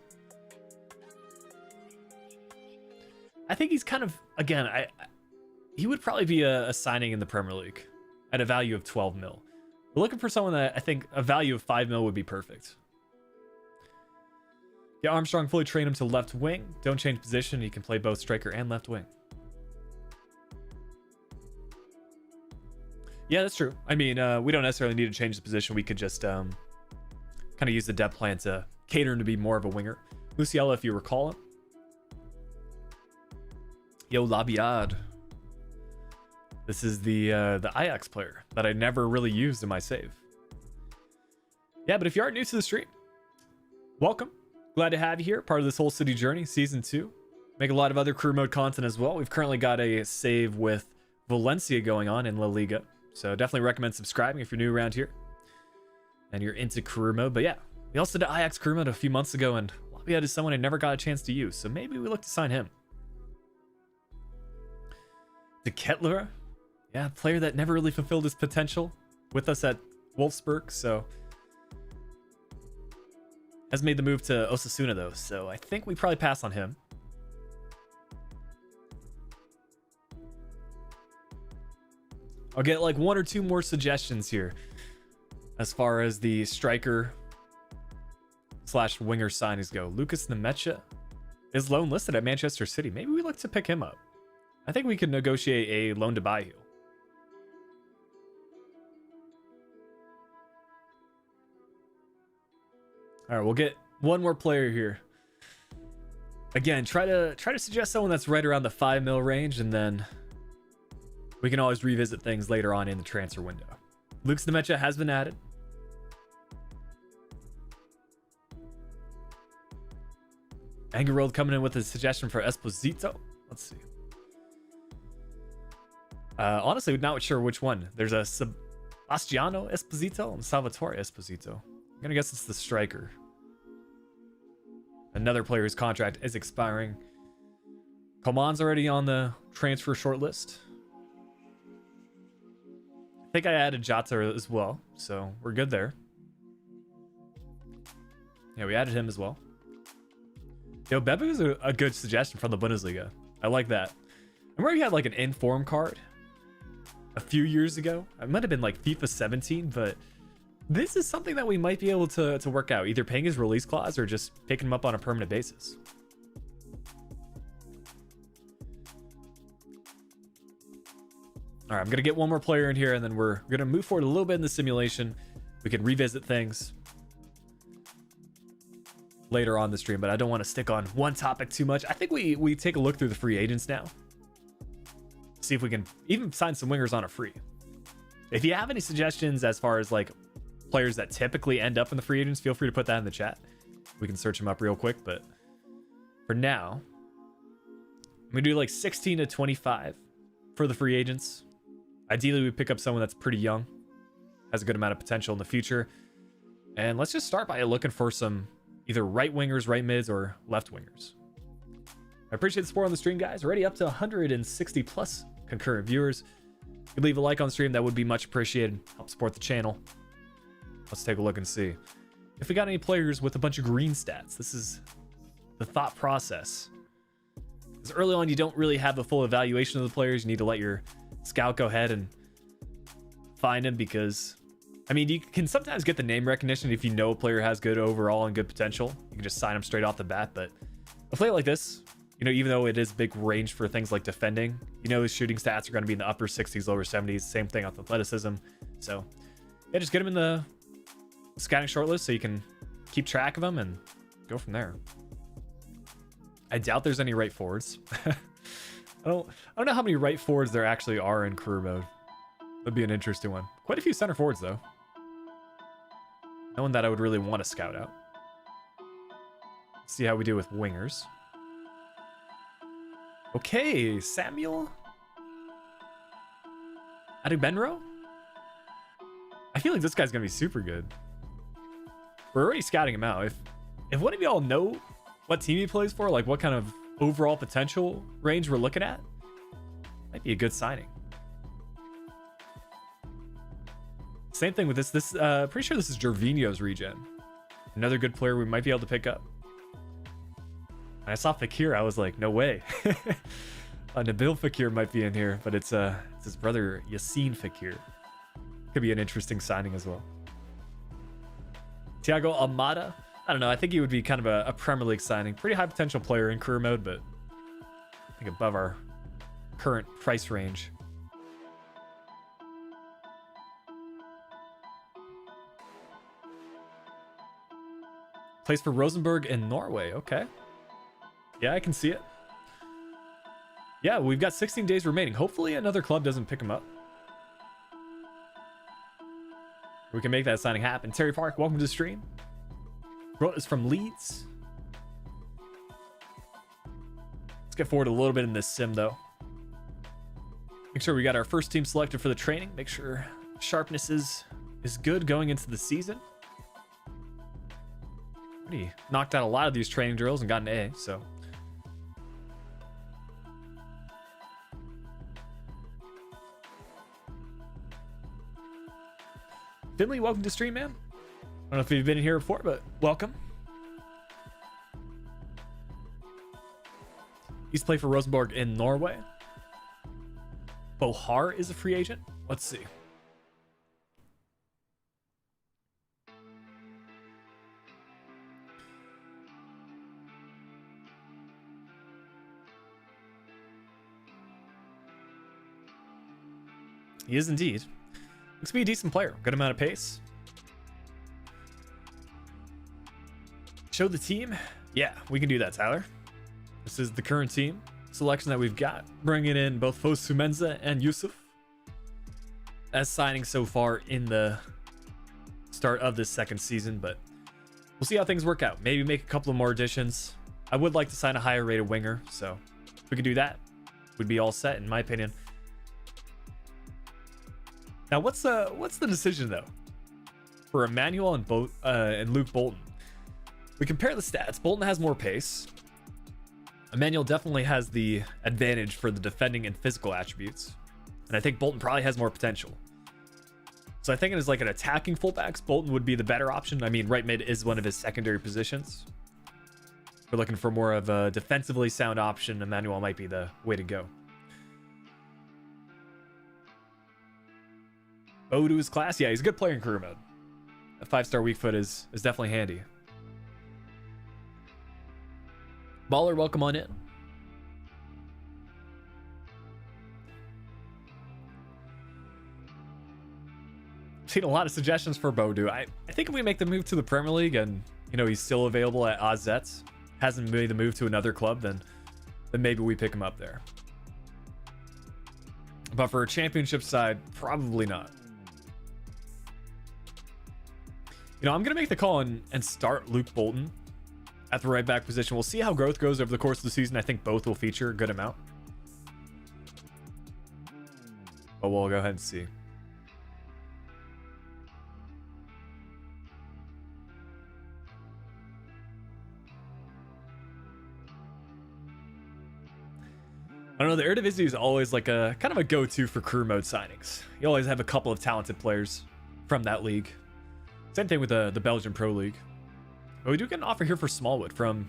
I think he's kind of, again, he would probably be a signing in the Premier League at a value of 12 mil. We're looking for someone that I think a value of 5 mil would be perfect. Yeah, Armstrong, fully train him to left wing. Don't change position. He can play both striker and left wing. Yeah, that's true. I mean, we don't necessarily need to change the position. We could just kind of use the depth plan to cater him to be more of a winger. Musiala, if you recall him. Yo, Labiad. This is the Ajax player that I never really used in my save. Yeah, but if you are new to the stream, welcome. Glad to have you here. Part of this whole city journey, season 2. Make a lot of other career mode content as well. We've currently got a save with Valencia going on in La Liga. So definitely recommend subscribing if you're new around here and you're into career mode. But yeah, we also did Ajax career mode a few months ago, and Labiad is someone I never got a chance to use. So maybe we look to sign him. De Ketelaere, yeah, player that never really fulfilled his potential with us at Wolfsburg, so has made the move to Osasuna though, so I think we probably pass on him. I'll get like 1 or 2 more suggestions here as far as the striker / winger signings go. Lucas Nemecha is loan listed at Manchester City. Maybe we look to pick him up. I think we could negotiate a loan to buy deal. All right, we'll get 1 more player here. Again, try to suggest someone that's right around the 5 mil range, and then we can always revisit things later on in the transfer window. Lucas Nemecha has been added. Angerworld coming in with a suggestion for Esposito. Let's see. Honestly, not sure which one. There's a Sebastiano Esposito and Salvatore Esposito. I'm gonna guess it's the striker. Another player whose contract is expiring. Coman's already on the transfer shortlist. I think I added Jota as well, so we're good there. Yeah, we added him as well. Yo, Bebe is a good suggestion from the Bundesliga. I like that. I remember he had like an inform card a few years ago. It might have been like FIFA 17, but this is something that we might be able to work out, either paying his release clause or just picking him up on a permanent basis. All right, I'm gonna get 1 more player in here, and then we're gonna move forward a little bit in the simulation. We can revisit things later on the stream, but I don't want to stick on one topic too much. I think we take a look through the free agents now. See if we can even sign some wingers on a free. If you have any suggestions as far as like players that typically end up in the free agents, feel free to put that in the chat. We can search them up real quick, but for now, I'm gonna do like 16 to 25 for the free agents. Ideally, we pick up someone that's pretty young, has a good amount of potential in the future. And let's just start by looking for some either right wingers, right mids, or left wingers. I appreciate the support on the stream, guys. Already up to 160 plus concurrent viewers. If you leave a like on the stream, that would be much appreciated. Help support the channel. Let's take a look and see if we got any players with a bunch of green stats. This is the thought process. Because early on, you don't really have a full evaluation of the players. You need to let your scout go ahead and find them, because I mean, you can sometimes get the name recognition if you know a player has good overall and good potential. You can just sign them straight off the bat. But a player like this, you know, even though it is big range for things like defending, you know, his shooting stats are going to be in the upper 60s, lower 70s. Same thing with athleticism. So yeah, just get him in the scouting shortlist so you can keep track of them and go from there. I doubt there's any right forwards. I don't know how many right forwards there actually are in career mode. That'd be an interesting one. Quite a few center forwards though. No one that I would really want to scout out. Let's see how we do with wingers. Okay, Samuel Adubenro. I feel like this guy's gonna be super good. We're already scouting him out. If one of y'all know what team he plays for, like what kind of overall potential range we're looking at, might be a good signing. Same thing with this. Pretty sure this is Gervinho's regen. Another good player we might be able to pick up. When I saw Fekir, I was like, no way. Nabil Fekir might be in here, but it's his brother Yassine Fekir. Could be an interesting signing as well. Thiago Almada. I don't know. I think he would be kind of a Premier League signing. Pretty high potential player in career mode, but I think above our current price range. Plays for Rosenborg in Norway. Okay. Yeah, I can see it. Yeah, we've got 16 days remaining. Hopefully another club doesn't pick him up. We can make that signing happen. Terry Park, welcome to the stream. Bro is from Leeds. Let's get forward a little bit in this sim, though. Make sure we got our first team selected for the training. Make sure sharpness is good going into the season. Already knocked out a lot of these training drills and got an A, so. Finley, welcome to stream, man. I don't know if you've been in here before, but welcome. He's played for Rosenborg in Norway. Bohar is a free agent. Let's see. He is indeed. Looks to be a decent player. Good amount of pace. Show the team. Yeah, we can do that, Tyler. This is the current team selection that we've got. Bringing in both Fosu Mensah and Yusuf as signings so far in the start of this second season, but we'll see how things work out. Maybe make a couple of more additions. I would like to sign a higher rated winger, so if we could do that, we'd be all set, in my opinion. Now, what's the decision though for Emmanuel and Luke Bolton? We compare the stats. Bolton has more pace. Emmanuel definitely has the advantage for the defending and physical attributes, and I think Bolton probably has more potential. So I think it is like an attacking fullbacks, Bolton would be the better option. I mean, right mid is one of his secondary positions. If we're looking for more of a defensively sound option, Emmanuel might be the way to go. Bodu is class. Yeah, he's a good player in career mode. A 5-star weak foot is definitely handy. Baller, welcome on in. Seen a lot of suggestions for Bodu. I think if we make the move to the Premier League and, you know, he's still available at AZ, hasn't made the move to another club, then maybe we pick him up there. But for a championship side, probably not. You know, I'm going to make the call and start Luke Bolton at the right back position. We'll see how growth goes over the course of the season. I think both will feature a good amount. But we'll go ahead and see. I don't know, the Eredivisie is always like a kind of a go-to for career mode signings. You always have a couple of talented players from that league. Same thing with the Belgian Pro League. But we do get an offer here for Smallwood from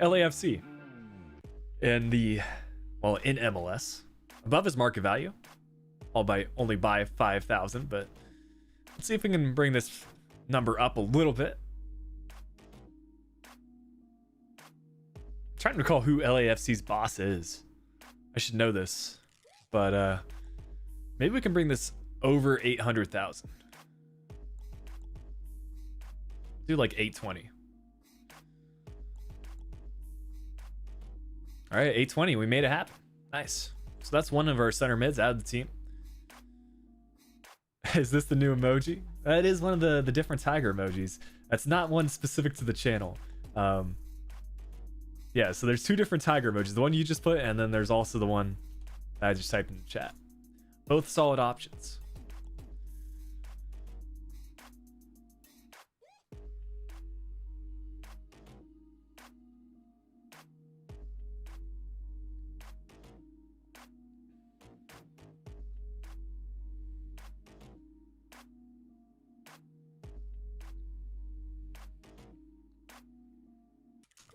LAFC in MLS, above his market value. Only by 5,000, but let's see if we can bring this number up a little bit. I'm trying to recall who LAFC's boss is. I should know this, but maybe we can bring this over 800,000. Do like 820. All right, 820. We made it happen. Nice. So that's one of our center mids out of the team. Is this the new emoji? That is one of the different tiger emojis. That's not one specific to the channel. Yeah, so there's two different tiger emojis. The one you just put, and then there's also the one that I just typed in the chat. Both solid options.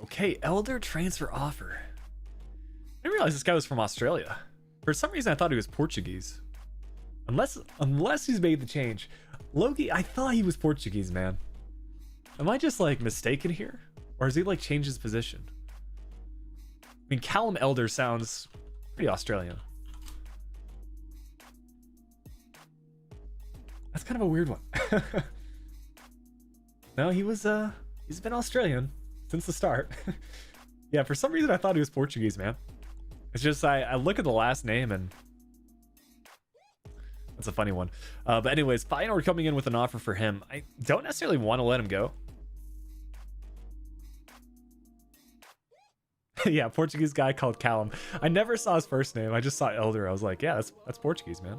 Okay, Elder transfer offer. I didn't realize this guy was from Australia. For some reason, I thought he was Portuguese. Unless he's made the change. Loki, I thought he was Portuguese, man. Am I just like mistaken here? Or has he like changed his position? I mean, Callum Elder sounds pretty Australian. That's kind of a weird one. No, he's been Australian since the start. Yeah, for some reason I thought he was Portuguese, man. It's just I look at the last name and that's a funny one. But anyways, Feyenoord coming in with an offer for him. I don't necessarily want to let him go. Yeah, Portuguese guy called Callum. I never saw his first name. I just saw Elder. I was like, yeah, that's Portuguese, man.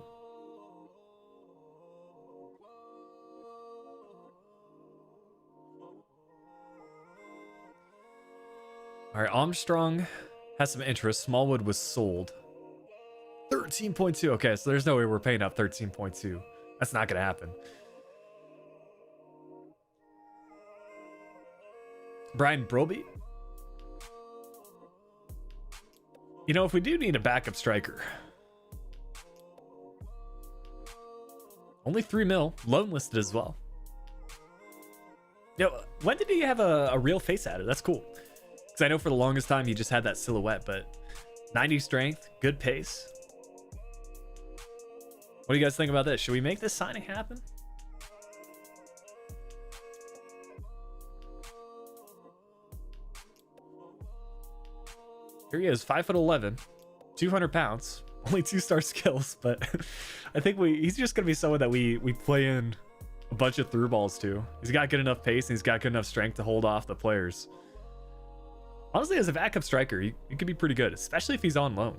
All right, Armstrong has some interest. Smallwood was sold. 13.2. Okay, so there's no way we're paying up 13.2. That's not gonna happen. Brian Broby. You know, if we do need a backup striker, only 3 mil, loan listed as well. Yo, when did he have a real face added? That's cool. Because I know for the longest time he just had that silhouette, but 90 strength, good pace. What do you guys think about this? Should we make this signing happen? Here he is, 5'11", 200 pounds, only 2-star skills, but I think he's just gonna be someone that we play in a bunch of through balls to. He's got good enough pace and he's got good enough strength to hold off the players. Honestly, as a backup striker, he could be pretty good, especially if he's on loan.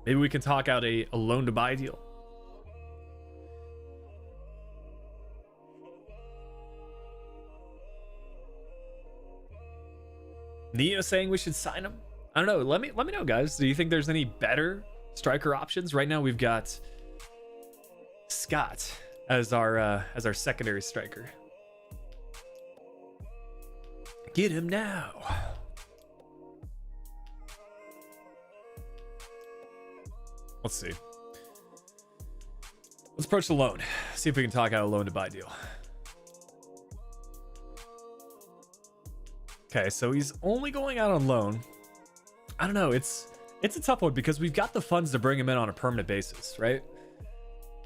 Maybe we can talk out a loan to buy deal. Neo saying we should sign him. I don't know. Let me know, guys. Do you think there's any better striker options? Right now we've got Scott as our secondary striker. Get him now. Let's see. Let's approach the loan. See if we can talk out a loan to buy deal. Okay, so he's only going out on loan. I don't know. It's a tough one because we've got the funds to bring him in on a permanent basis, right?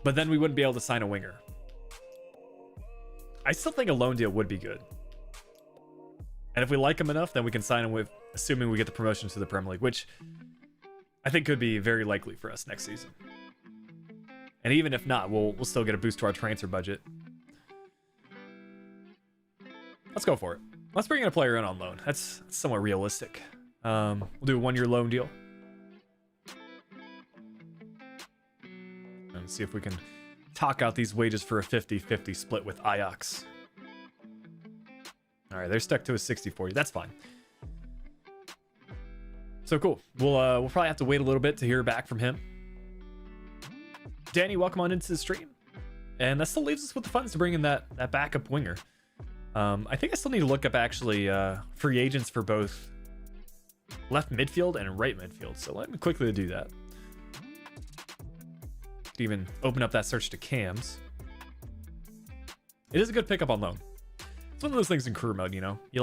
But then we wouldn't be able to sign a winger. I still think a loan deal would be good. And if we like him enough, then we can sign him with, assuming we get the promotion to the Premier League, which I think could be very likely for us next season. And even if not, we'll still get a boost to our transfer budget. Let's go for it. Let's bring in a player in on loan. That's somewhat realistic. We'll do a 1-year loan deal. And see if we can talk out these wages for a 50-50 split with Ajax. All right, they're stuck to a 60-40. That's fine. So cool. We'll probably have to wait a little bit to hear back from him. Danny, welcome on into the stream. And that still leaves us with the funds to bring in that backup winger. I think I still need to look up actually free agents for both left midfield and right midfield. So let me quickly do that. Even open up that search to cams. It is a good pickup on loan. It's one of those things in career mode, you know. You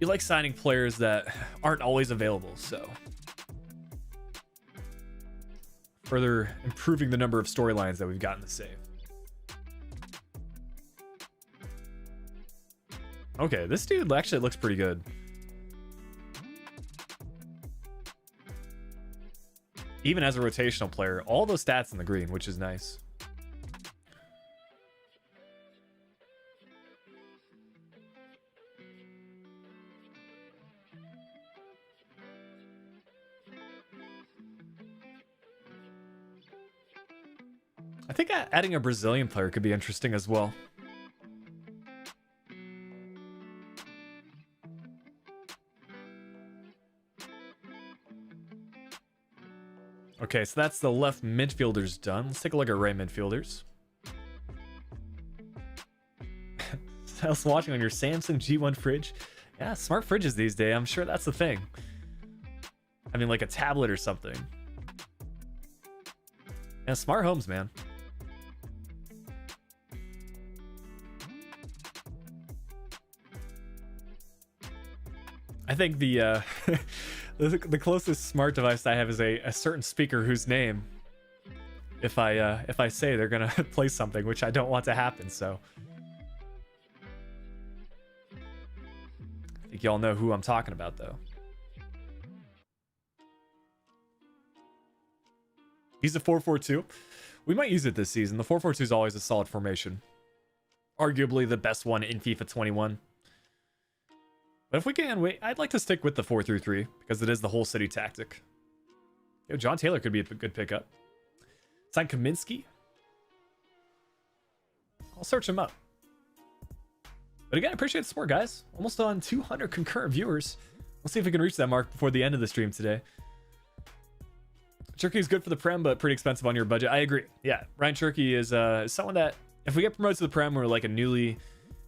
like signing players that aren't always available, so further improving the number of storylines that we've gotten to save. Okay, this dude actually looks pretty good. Even as a rotational player, all those stats in the green, which is nice. I think adding a Brazilian player could be interesting as well. Okay, so that's the left midfielders done. Let's take a look at right midfielders. else watching on your Samsung G1 fridge. Yeah, smart fridges these days. I'm sure that's the thing. I mean, like a tablet or something. And smart homes, man. I think the the closest smart device I have is a certain speaker whose name, if I say, they're gonna play something, which I don't want to happen. So I think y'all know who I'm talking about, though. He's a 4-4-2. We might use it this season. The 4-4-2 is always a solid formation. Arguably the best one in FIFA 21. But if we can, wait, I'd like to stick with the 4-3-3 because it is the whole city tactic. Yo, John Taylor could be a good pickup. Sign Kaminsky. I'll search him up. But again, I appreciate the support, guys. Almost on 200 concurrent viewers. Let's see if we can reach that mark before the end of the stream today. Cherky is good for the Prem, but pretty expensive on your budget. I agree. Yeah, Ryan Cherky is someone that, if we get promoted to the Prem or like a newly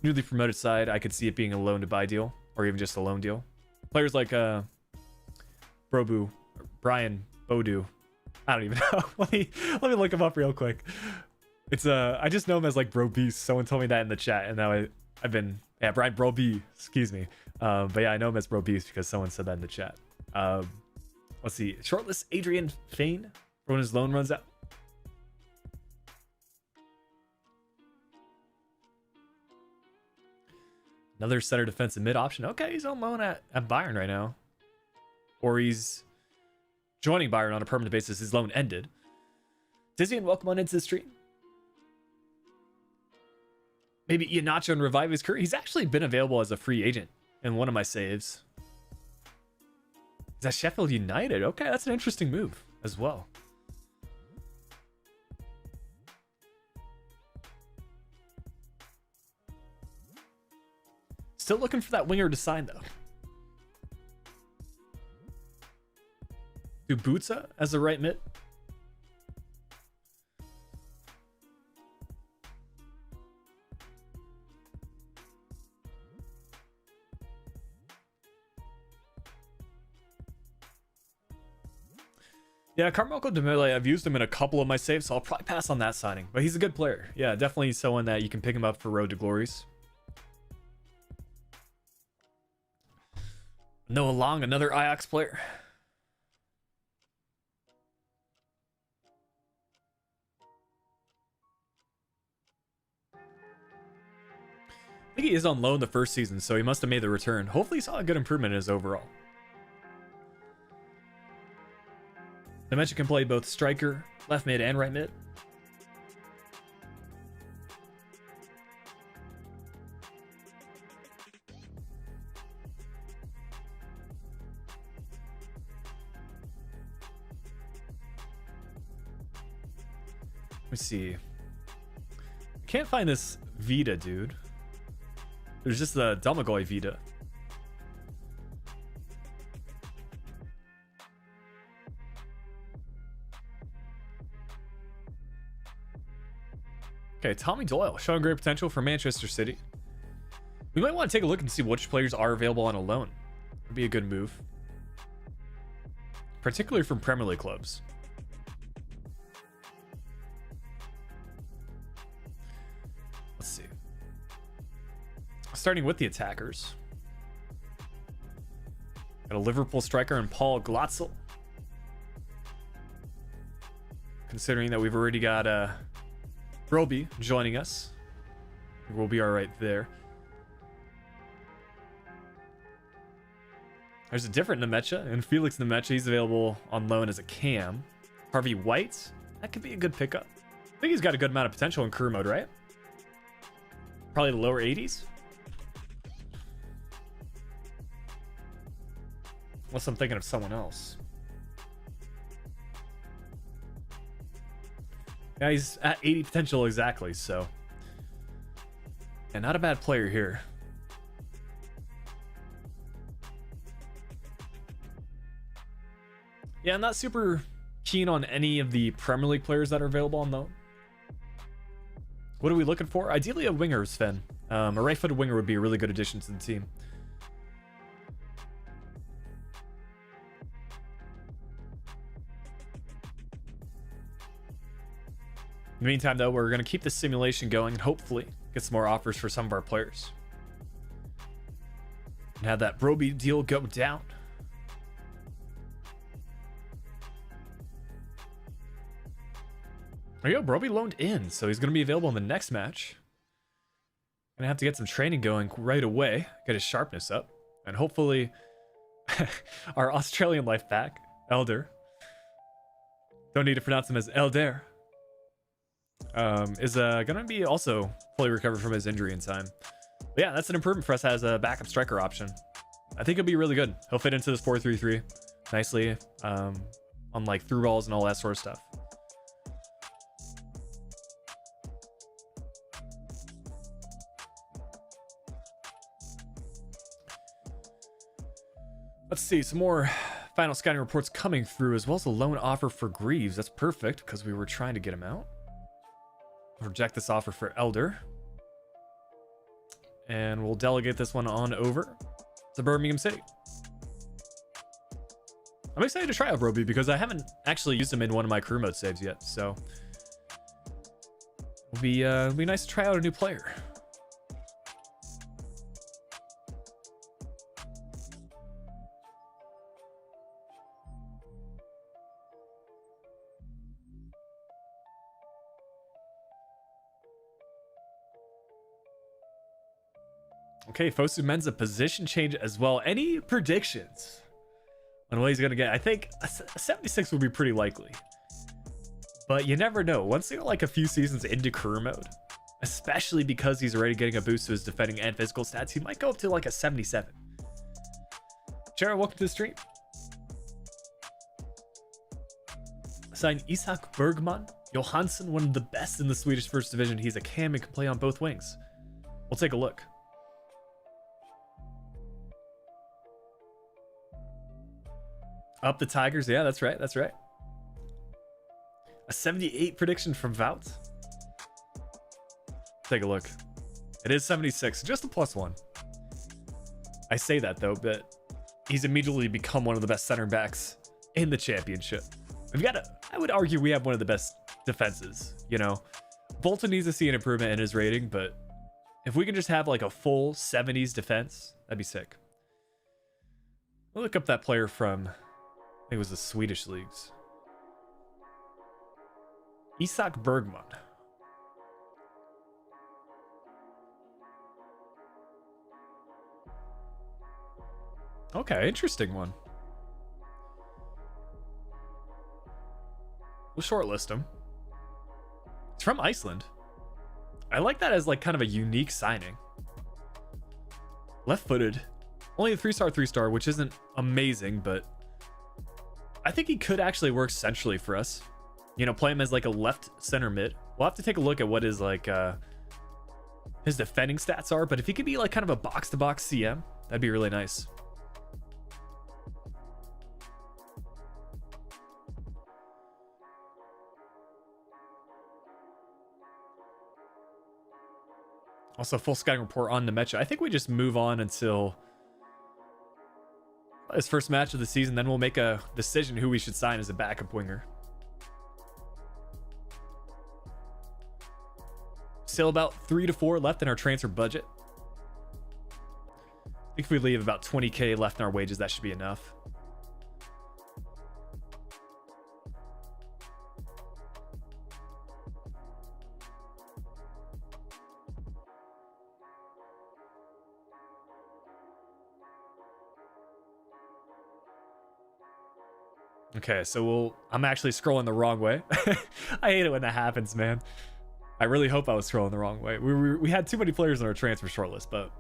promoted side, I could see it being a loan to buy deal or even just a loan deal. Players like Brobu, or Brian Bodu. I don't even know. let me look him up real quick. It's I just know him as like Bro Beast. Someone told me that in the chat, and now I've been, yeah, Brian Bro B, excuse me. But yeah, I know him as Bro Beast because someone said that in the chat. Let's see. Shortlist Adrian Fain when his loan runs out. Another center defensive mid option. Okay, he's on loan at Bayern right now. Or he's joining Bayern on a permanent basis. His loan ended. Dizzy, and welcome on into the stream. Maybe Iheanacho and revive his career. He's actually been available as a free agent in one of my saves. Is that Sheffield United? Okay, that's an interesting move as well. Still looking for that winger to sign, though. Do Butza as the right mid? Yeah, Carmelo Demele, I've used him in a couple of my saves, so I'll probably pass on that signing. But he's a good player. Yeah, definitely someone that you can pick him up for Road to Glories. Noah Long, another Ajax player. I think he is on loan the first season, so he must have made the return. Hopefully he saw a good improvement in his overall. Dimension can play both striker, left mid, and right mid. Let me see. Can't find this Vita, dude. There's just the Domagoy Vita. Okay, Tommy Doyle showing great potential for Manchester City. We might want to take a look and see which players are available on a loan. Would be a good move, particularly from Premier League clubs. Let's see. Starting with the attackers. Got a Liverpool striker in Paul Glatzel. Considering that we've already got Broby joining us, we'll be all right there. There's a different Nemecha, and Felix Nemecha, he's available on loan as a cam. Harvey White, that could be a good pickup. I think he's got a good amount of potential in career mode, right? Probably the lower 80s. Unless I'm thinking of someone else. Yeah, he's at 80 potential exactly, so. And not a bad player here. Yeah, I'm not super keen on any of the Premier League players that are available on loan. What are we looking for? Ideally a winger, Sven. A right-footed winger would be a really good addition to the team. In the meantime, though, we're going to keep the simulation going and hopefully get some more offers for some of our players. And have that Broby deal go down. There you go, Broby loaned in, so he's going to be available in the next match. Gonna have to get some training going right away, get his sharpness up, and hopefully our Australian life back, Elder. Don't need to pronounce him as Elder. Is gonna be also fully recovered from his injury in time. But yeah, that's an improvement for us as a backup striker option. I think he'll be really good. He'll fit into this 4-3-3 nicely, on like through balls and all that sort of stuff. Let's see, some more final scouting reports coming through, as well as a loan offer for Greaves. That's perfect because we were trying to get him out. Reject this offer for Elder. And we'll delegate this one on over to Birmingham City. I'm excited to try out Broby because I haven't actually used him in one of my career mode saves yet. So it'll be nice to try out a new player. Okay, Fosu Men's a position change as well. Any predictions on what he's going to get? I think a 76 would be pretty likely. But you never know. Once you're like a few seasons into career mode, especially because he's already getting a boost to his defending and physical stats, he might go up to like a 77. Jared, welcome to the stream. Sign Isak Bergman. Johansson, one of the best in the Swedish First Division. He's a cam and can play on both wings. We'll take a look. Up the Tigers. Yeah, that's right. That's right. A 78 prediction from Vout. Take a look. It is 76. Just a +1. I say that, though, but he's immediately become one of the best center backs in the championship. I would argue we have one of the best defenses, you know. Bolton needs to see an improvement in his rating, but if we can just have like a full 70s defense, that'd be sick. We'll look up that player from... I think it was the Swedish leagues. Isak Bergman. Okay, interesting one. We'll shortlist him. It's from Iceland. I like that as like kind of a unique signing. Left-footed. Only a 3-star, which isn't amazing, but I think he could actually work centrally for us. You know, play him as like a left center mid. We'll have to take a look at what his like his defending stats are, but if he could be like kind of a box-to-box CM, that'd be really nice. Also, full scouting report on Nemecha. I think we just move on until his first match of the season, then we'll make a decision who we should sign as a backup winger. Still about 3 to 4 left in our transfer budget. I think if we leave about 20k left in our wages, that should be enough. Okay, so I'm actually scrolling the wrong way. I hate it when that happens, man. I really hope I was scrolling the wrong way. We had too many players on our transfer shortlist, but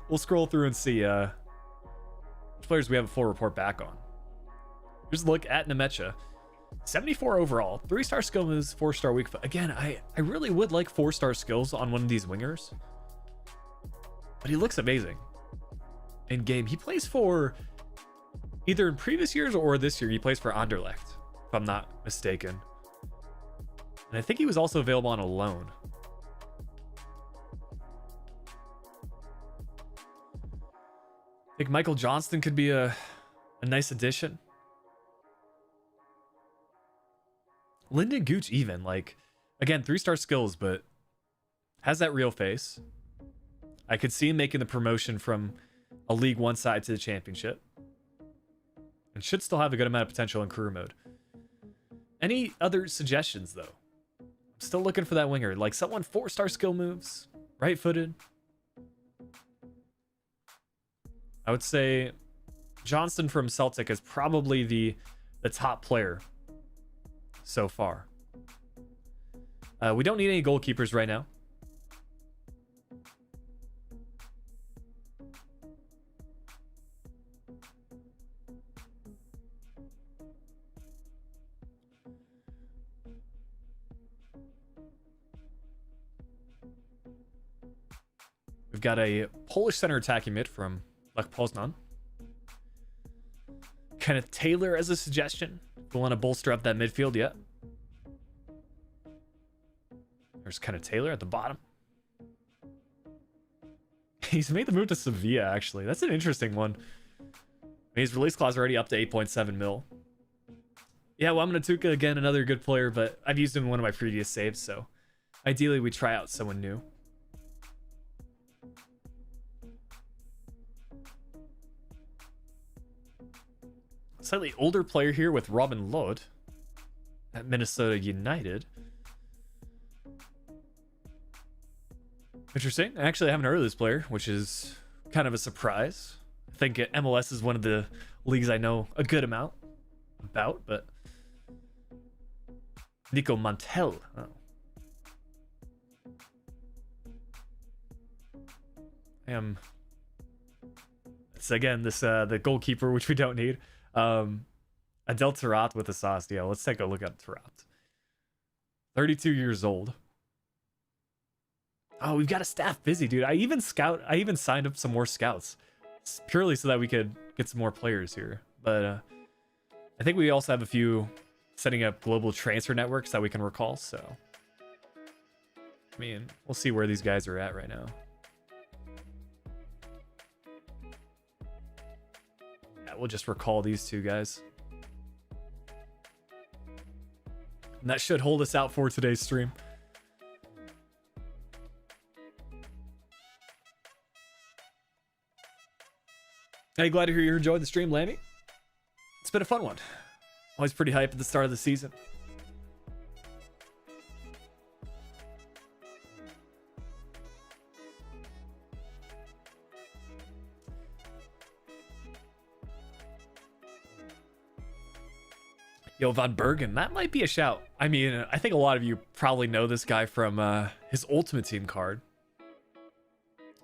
we'll scroll through and see which players we have a full report back on. Here's a look at Nemecha. 74 overall, 3-star skill moves, 4-star weak foot. Again, I really would like 4-star skills on one of these wingers, but he looks amazing in game. He plays for either in previous years or this year, he plays for Anderlecht, if I'm not mistaken. And I think he was also available on a loan. think Michael Johnston could be a nice addition. Lyndon Gooch even, like, again, 3-star skills, but has that real face. I could see him making the promotion from a League 1 side to the championship. And should still have a good amount of potential in career mode. Any other suggestions, though? I'm still looking for that winger. Like someone 4-star skill moves, right-footed. I would say Johnston from Celtic is probably the top player so far. We don't need any goalkeepers right now. We've got a Polish center attacking mid from Lech Poznan. Kenneth Taylor as a suggestion. If we want to bolster up that midfield, yeah. There's Kenneth Taylor at the bottom. He's made the move to Sevilla, actually. That's an interesting one. His release clause already up to 8.7 mil. Yeah, well, I'm going to Tuca again, another good player, but I've used him in one of my previous saves, so ideally we try out someone new. Slightly older player here with Robin Lod at Minnesota United. Interesting. Actually, I haven't heard of this player, which is kind of a surprise. I think MLS is one of the leagues I know a good amount about, but Nico Montel. Oh. It's again this the goalkeeper, which we don't need. Adel Taarabt with the sauce. Yeah, let's take a look at Taarabt. 32 years old. Oh, we've got a staff busy, dude. I even signed up some more scouts purely so that we could get some more players here. But I think we also have a few setting up global transfer networks that we can recall. So, I mean, we'll see where these guys are at right now. Yeah, we'll just recall these two guys. And that should hold us out for today's stream. Hey, glad to hear you enjoyed the stream, Lammy. It's been a fun one. Always pretty hype at the start of the season. Yo, Van Bergen, that might be a shout. I mean, I think a lot of you probably know this guy from his Ultimate Team card.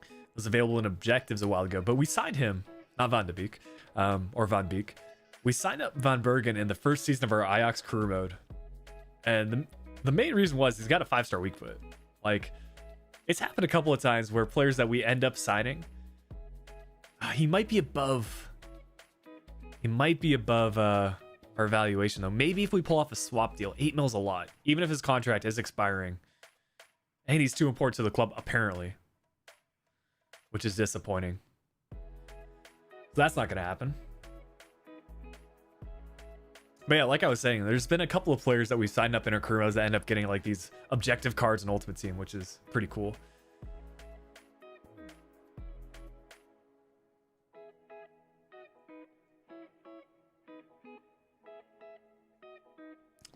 It was available in Objectives a while ago, but we signed him. Not Van de Beek, or Van Beek. We signed up Van Bergen in the first season of our Ajax career mode. And the main reason was he's got a 5-star weak foot. Like, it's happened a couple of times where players that we end up signing, he might be above our valuation, though. Maybe if we pull off a swap deal, 8 mil's a lot. Even if his contract is expiring. And he's too important to the club, apparently. Which is disappointing. That's not going to happen. But yeah, like I was saying, there's been a couple of players that we signed up in our career modes that end up getting like these objective cards in Ultimate Team, which is pretty cool.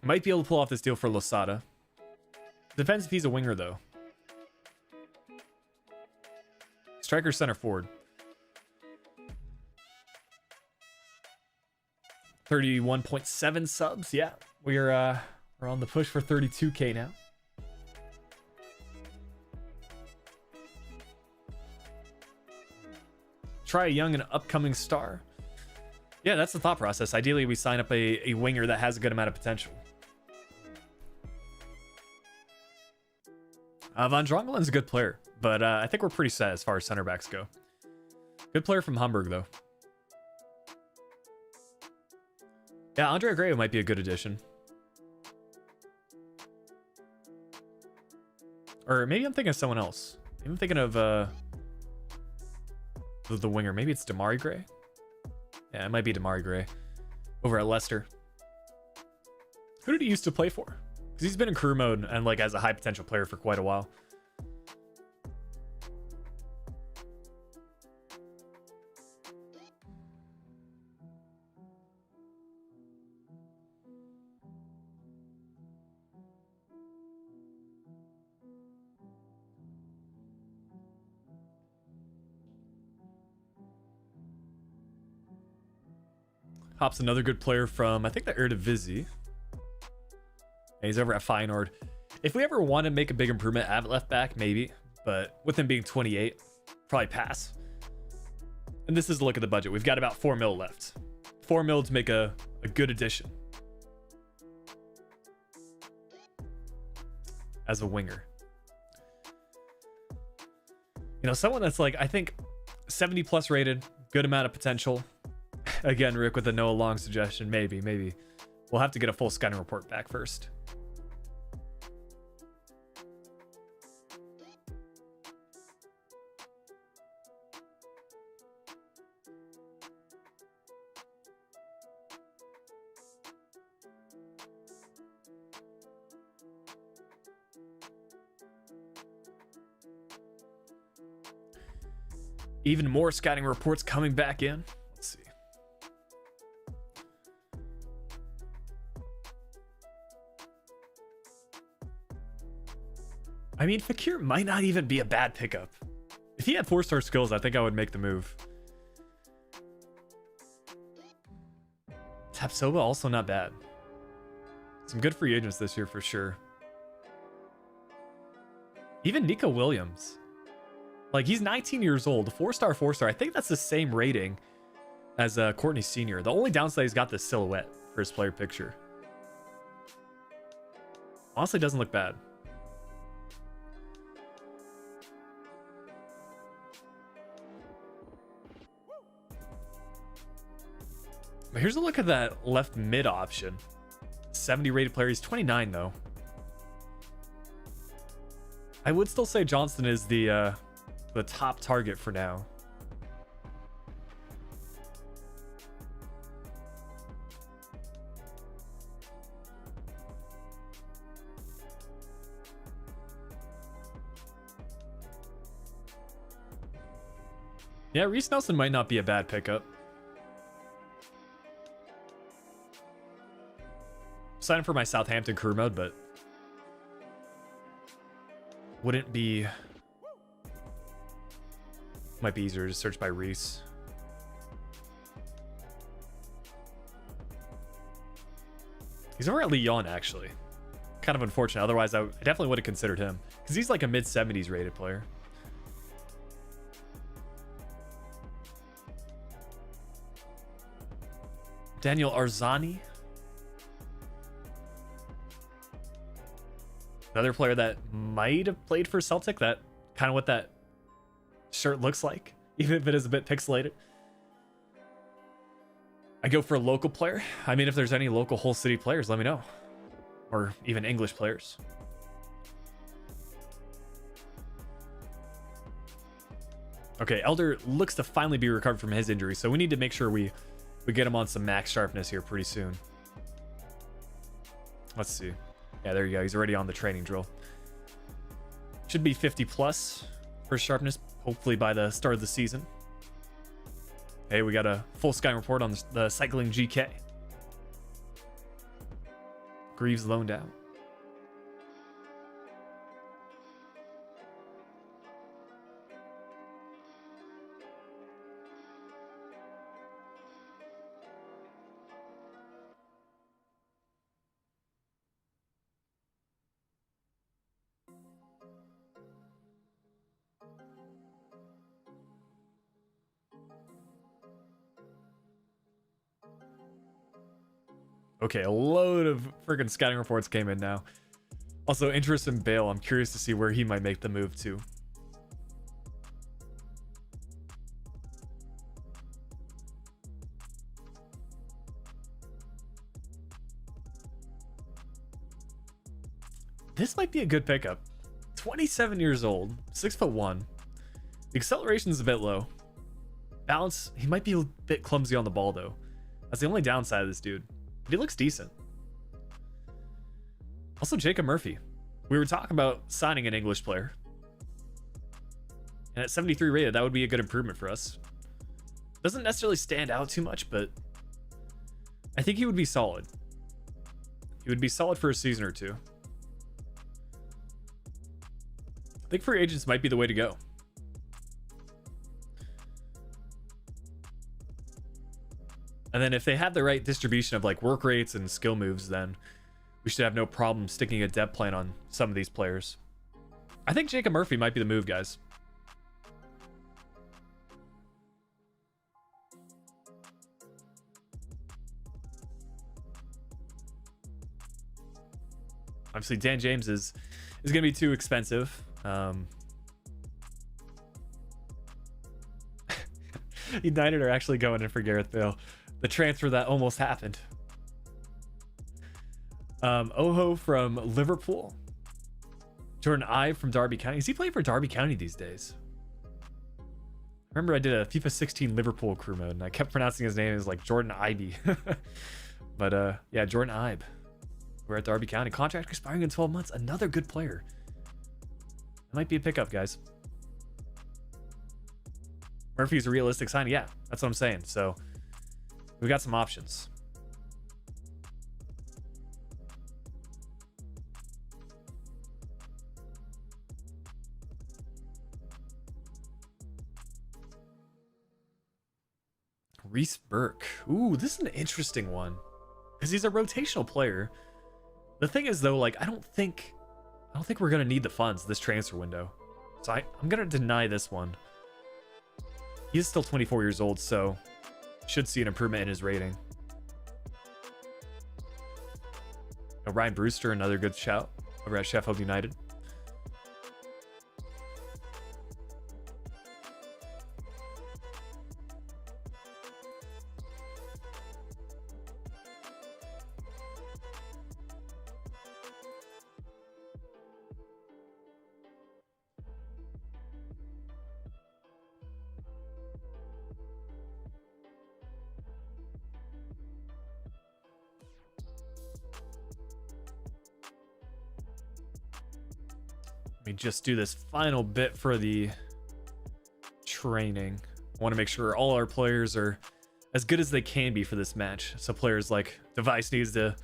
Might be able to pull off this deal for Losada. Depends if he's a winger, though. Striker, center forward. 31.7 subs. Yeah, we're on the push for 32k now. Try a young and upcoming star. Yeah, that's the thought process. Ideally, we sign up a winger that has a good amount of potential. Van Drongelen's a good player, but I think we're pretty set as far as center backs go. Good player from Hamburg, though. Yeah, Andre Aguero might be a good addition. Or maybe I'm thinking of someone else. Maybe I'm thinking of the winger. Maybe it's Damari Gray. Yeah, it might be Damari Gray over at Leicester. Who did he used to play for? Because he's been in career mode and like as a high potential player for quite a while. Hop's another good player from, I think, the Eredivisie. And he's over at Feyenoord. If we ever want to make a big improvement at left back, maybe. But with him being 28, probably pass. And this is a look at the budget. We've got about 4 mil left. 4 mil to make a good addition. As a winger. You know, someone that's like, I think, 70 plus rated. Good amount of potential. Again, Rick with the Noah Long suggestion. Maybe. We'll have to get a full scouting report back first. Even more scouting reports coming back in. Let's see. I mean, Fekir might not even be a bad pickup. If he had 4-star skills, I think I would make the move. Tapsoba also not bad. Some good free agents this year for sure. Even Nico Williams. Like, he's 19 years old, 4-star. I think that's the same rating as Courtney Sr. The only downside, he's got the silhouette for his player picture. Honestly, doesn't look bad. But here's a look at that left mid option. 70 rated player. He's 29 though. I would still say Johnston is the top target for now. Yeah, Reece Nelson might not be a bad pickup. Sign for my Southampton career mode, but wouldn't be. Might be easier to search by Reece. He's over at Lyon, actually. Kind of unfortunate. Otherwise, I definitely would have considered him because he's like a mid-70s rated player. Daniel Arzani. Another player that might have played for Celtic. That kind of what that shirt looks like, even if it is a bit pixelated. I go for a local player. I mean, if there's any local Hull City players, let me know. Or even English players. Okay, Elder looks to finally be recovered from his injury, so we need to make sure we get him on some max sharpness here pretty soon. Let's see. Yeah, there you go. He's already on the training drill. Should be 50 plus for sharpness, hopefully by the start of the season. Hey, we got a full scouting report on the cycling GK. Greaves loaned out. Okay, a load of freaking scouting reports came in now. Also, interest in Bale. I'm curious to see where he might make the move to. This might be a good pickup. 27 years old, 6'1". The acceleration is a bit low. Balance, he might be a bit clumsy on the ball though. That's the only downside of this dude. But he looks decent. Also, Jacob Murphy. We were talking about signing an English player. And at 73 rated, that would be a good improvement for us. Doesn't necessarily stand out too much, but I think he would be solid. He would be solid for a season or two. I think free agents might be the way to go. And then if they have the right distribution of like work rates and skill moves, then we should have no problem sticking a depth plan on some of these players. I think Jacob Murphy might be the move, guys. Obviously, Dan James is going to be too expensive. United are actually going in for Gareth Bale. The transfer that almost happened. Oho from Liverpool. Jordan Ibe from Derby County. Is he playing for Derby County these days? I remember I did a FIFA 16 Liverpool crew mode and I kept pronouncing his name as like Jordan Ibe. But yeah, Jordan Ibe. We're at Derby County. Contract expiring in 12 months. Another good player. It might be a pickup, guys. Murphy's a realistic sign. Yeah, that's what I'm saying. So we got some options. Reece Burke. Ooh, this is an interesting one because he's a rotational player. The thing is, though, like I don't think we're gonna need the funds this transfer window, so I'm gonna deny this one. He's still 24 years old, so should see an improvement in his rating. Ryan Brewster, another good shout over at Sheffield United. Let me just do this final bit for the training. I want to make sure all our players are as good as they can be for this match. So players like Device needs to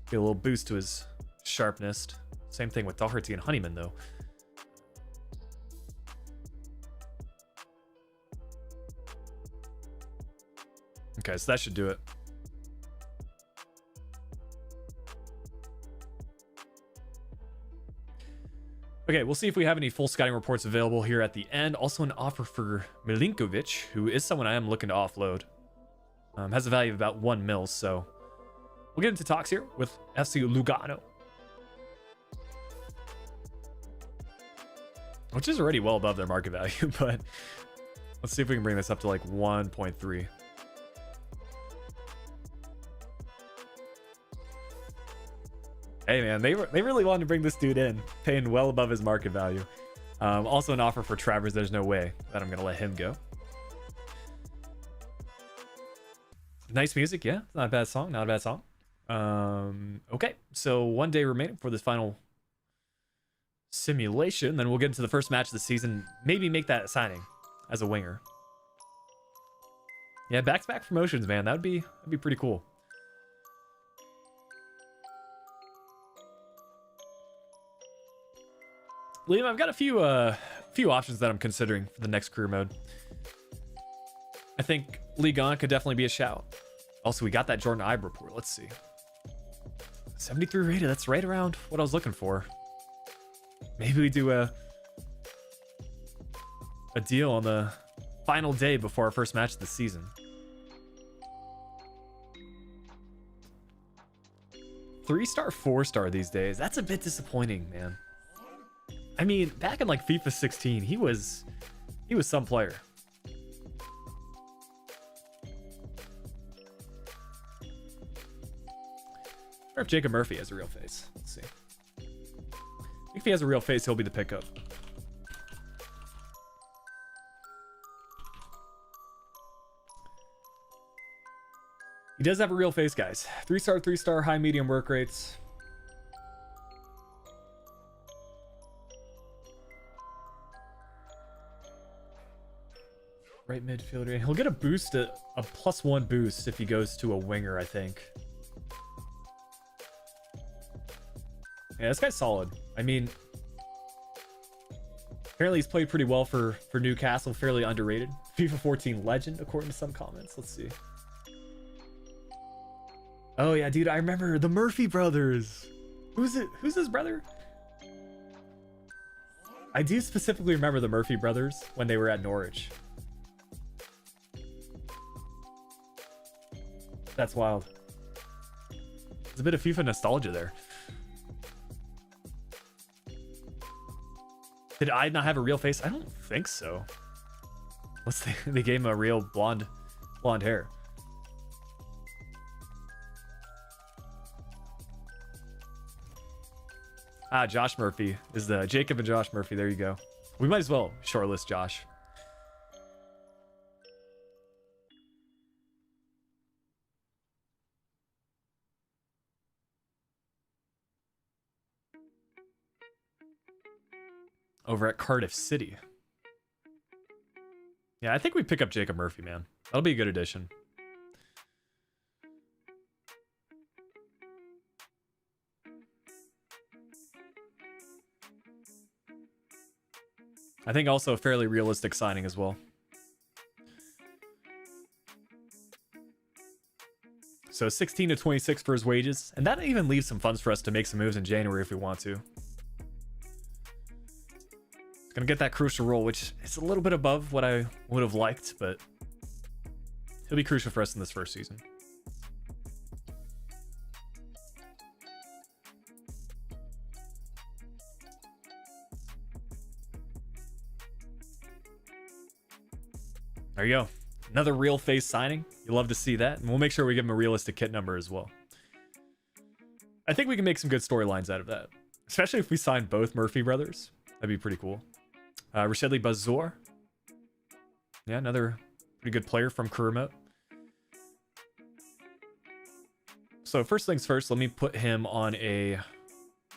get a little boost to his sharpness. Same thing with Doherty and Honeyman, though. Okay, so that should do it. Okay, we'll see if we have any full scouting reports available here at the end. Also an offer for Milinkovic, who is someone I am looking to offload. Has a value of about 1 mil, so we'll get into talks here with FC Lugano. Which is already well above their market value, but let's see if we can bring this up to like 1.3. Hey man, they really wanted to bring this dude in, paying well above his market value. Also an offer for Travers. There's no way that I'm gonna let him go. Nice music, yeah. Not a bad song. Not a bad song. Okay, so 1 day remaining for this final simulation. Then we'll get into the first match of the season. Maybe make that signing as a winger. Yeah, back-to-back promotions, man. That'd be pretty cool. Liam, I've got a few options that I'm considering for the next career mode. I think Ligue 1 could definitely be a shout. Also, we got that Jordan Ibe report. Let's see. 73 rated. That's right around what I was looking for. Maybe we do a deal on the final day before our first match of the season. 3-star, 4-star these days. That's a bit disappointing, man. I mean, back in like FIFA 16, he was some player. Or if Jacob Murphy has a real face. Let's see. If he has a real face, he'll be the pickup. He does have a real face, guys. 3-star, 3-star, high, medium work rates. Right midfielder. He'll get a boost, a +1 boost if he goes to a winger, I think. Yeah, this guy's solid. I mean, apparently he's played pretty well for Newcastle, fairly underrated. FIFA 14 legend, according to some comments. Let's see. Oh yeah, dude, I remember the Murphy brothers. Who's it? Who's his brother? I do specifically remember the Murphy brothers when they were at Norwich. That's wild. There's a bit of FIFA nostalgia there. Did I not have a real face? I don't think so. They gave him a real blonde hair. Ah, Josh Murphy is the Jacob and Josh Murphy. There you go. We might as well shortlist Josh. Over at Cardiff City. Yeah, I think we pick up Jacob Murphy, man. That'll be a good addition. I think also a fairly realistic signing as well. So 16 to 26 for his wages, and that even leaves some funds for us to make some moves in January if we want to. Gonna get that crucial role, which is a little bit above what I would have liked, but he'll be crucial for us in this first season. There you go. Another real face signing. You love to see that. And we'll make sure we give him a realistic kit number as well. I think we can make some good storylines out of that. Especially if we sign both Murphy brothers. That'd be pretty cool. Rashedley Bazour. Yeah, another pretty good player from Career Mode. So first things first, let me put him on a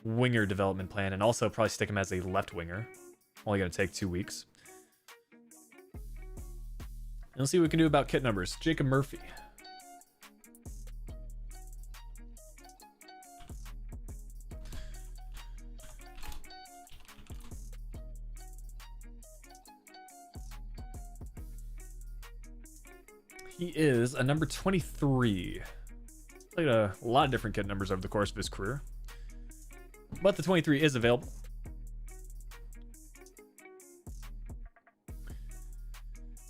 winger development plan and also probably stick him as a left winger. Only going to take 2 weeks. And we'll see what we can do about kit numbers. Jacob Murphy. He is a number 23. Played a lot of different kit numbers over the course of his career. But the 23 is available.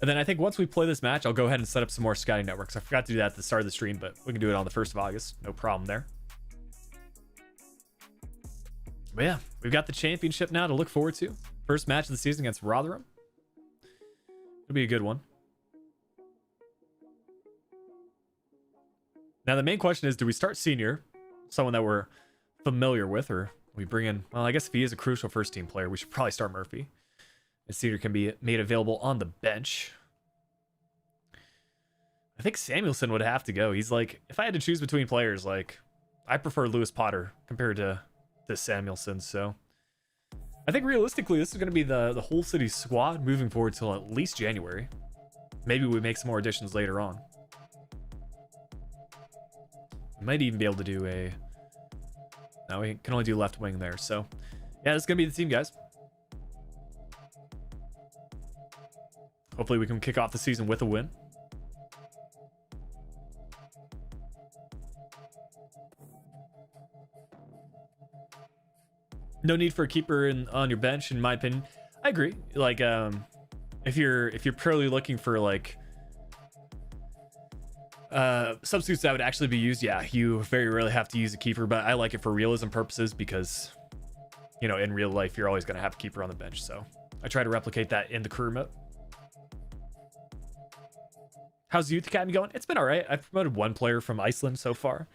And then I think once we play this match, I'll go ahead and set up some more scouting networks. I forgot to do that at the start of the stream, but we can do it on the 1st of August. No problem there. But yeah, we've got the championship now to look forward to. First match of the season against Rotherham. It'll be a good one. Now the main question is, do we start Senior, someone that we're familiar with, or we bring in, well, I guess if he is a crucial first team player, we should probably start Murphy. And Senior can be made available on the bench. I think Samuelson would have to go. He's like, if I had to choose between players, like, I prefer Lewis Potter compared to Samuelson. So I think realistically, this is going to be the whole City squad moving forward till at least January. Maybe we make some more additions later on. We might even be able to do a... No, we can only do left wing there. So yeah, this is going to be the team, guys. Hopefully we can kick off the season with a win. No need for a keeper on your bench, in my opinion. I agree. Like, if you're purely looking for like substitutes that would actually be used, yeah, you very rarely have to use a keeper. But I like it for realism purposes because, you know, in real life you're always going to have a keeper on the bench. So I try to replicate that in the career mode. How's the Youth Academy going? It's been all right. I've promoted one player from Iceland so far,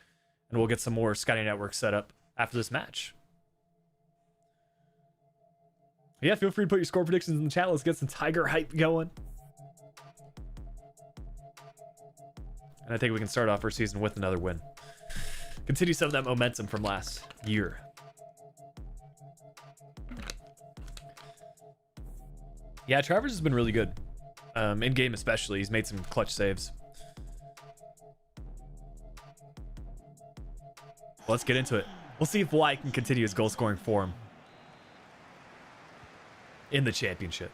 and we'll get some more scouting networks set up after this match. Yeah, feel free to put your score predictions in the chat. Let's get some Tiger hype going. And I think we can start off our season with another win. Continue some of that momentum from last year. Yeah, Travers has been really good. In game especially, he's made some clutch saves. Let's get into it. We'll see if Wyatt can continue his goal scoring form in the championship.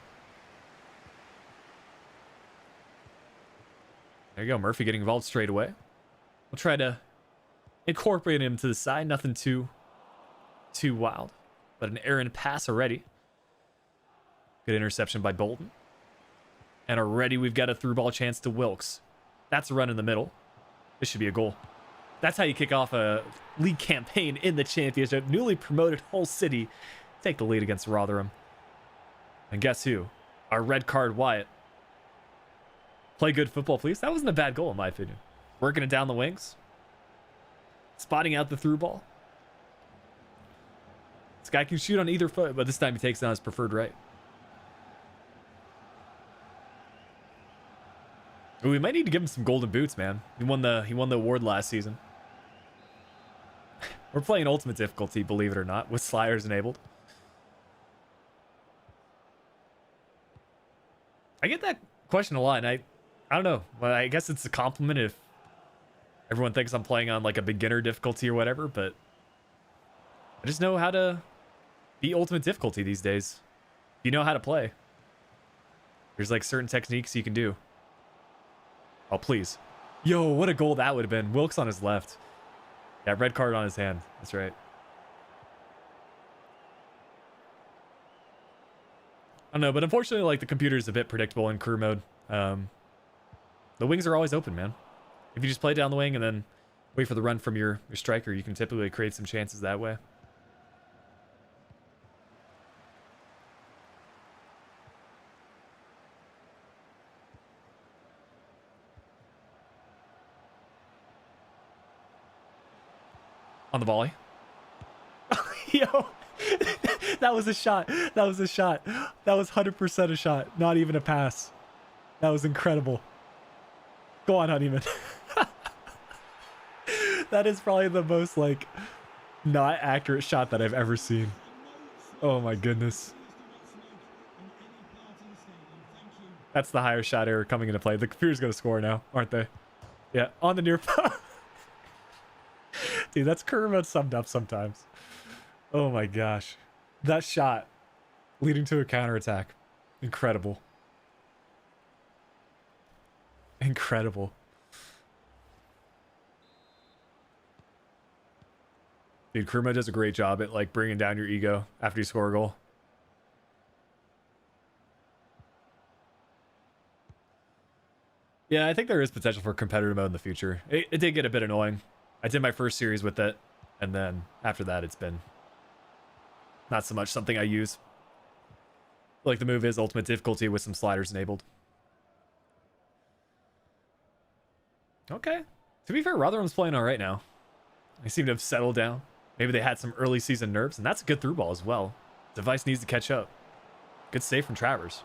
There you go, Murphy getting involved straight away. We'll try to incorporate him to the side. Nothing too wild, but an errant pass already. Good interception by Bolton. And already we've got a through ball chance to Wilkes. That's a run in the middle. This should be a goal. That's how you kick off a league campaign in the championship. Newly promoted Hull City take the lead against Rotherham. And guess who? Our red card Wyatt. Play good football, please. That wasn't a bad goal, in my opinion. Working it down the wings. Spotting out the through ball. This guy can shoot on either foot, but this time he takes it on his preferred right. Ooh, we might need to give him some golden boots, man. He won the award last season. We're playing ultimate difficulty, believe it or not, with sliders enabled. I get that question a lot, and I don't know, but I guess it's a compliment if everyone thinks I'm playing on like a beginner difficulty or whatever, but I just know how to beat ultimate difficulty these days. You know how to play. There's like certain techniques you can do. Oh, please. Yo, what a goal that would have been. Wilkes on his left. Yeah, red card on his hand. That's right. I don't know, but unfortunately, like, the computer is a bit predictable in career mode. The wings are always open, man. If you just play down the wing and then wait for the run from your striker, you can typically create some chances that way. On the volley. Yo, that was a shot. That was a shot. That was 100% a shot. Not even a pass. That was incredible. Go on, Honeyman. That is probably the most, like, not accurate shot that I've ever seen. Oh my goodness. That's the higher shot error coming into play. The computer's going to score now, aren't they? Yeah, on the near post. Dude, that's career mode summed up sometimes. Oh my gosh. That shot leading to a counterattack. Incredible. Incredible. Dude, career mode does a great job at like bringing down your ego after you score a goal. Yeah, I think there is potential for competitive mode in the future. It did get a bit annoying. I did my first series with it, and then after that, it's been not so much something I use. Like the move is ultimate difficulty with some sliders enabled. Okay. To be fair, Rotherham's playing all right now. They seem to have settled down. Maybe they had some early season nerves, and that's a good through ball as well. Device needs to catch up. Good save from Travers.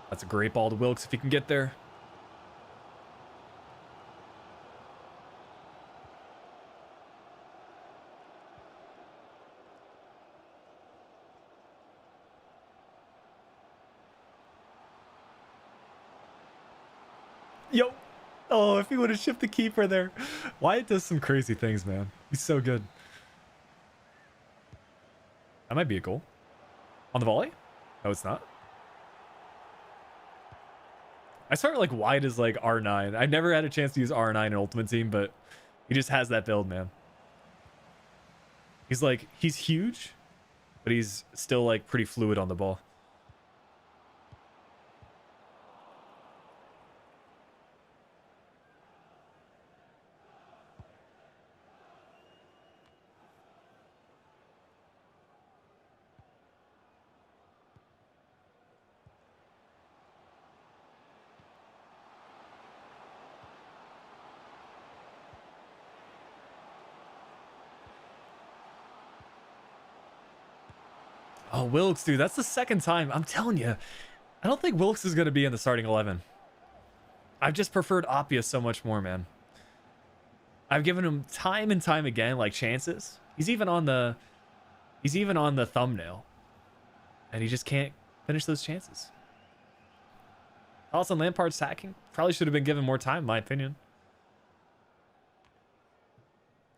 That's a great ball to Wilkes if he can get there. Yo. Oh, if he would have shipped the keeper there. Wyatt does some crazy things, man. He's so good. That might be a goal. On the volley? No, it's not. I swear like Wyatt is like R9. I've never had a chance to use R9 in Ultimate Team, but he just has that build, man. He's huge, but he's still like pretty fluid on the ball. Oh, Wilkes, dude, that's the second time. I'm telling you, I don't think Wilkes is going to be in the starting 11. I've just preferred Appia so much more, man. I've given him time and time again, like, chances. He's even on the thumbnail. And he just can't finish those chances. Thoughts on Lampard's sacking? Probably should have been given more time, in my opinion.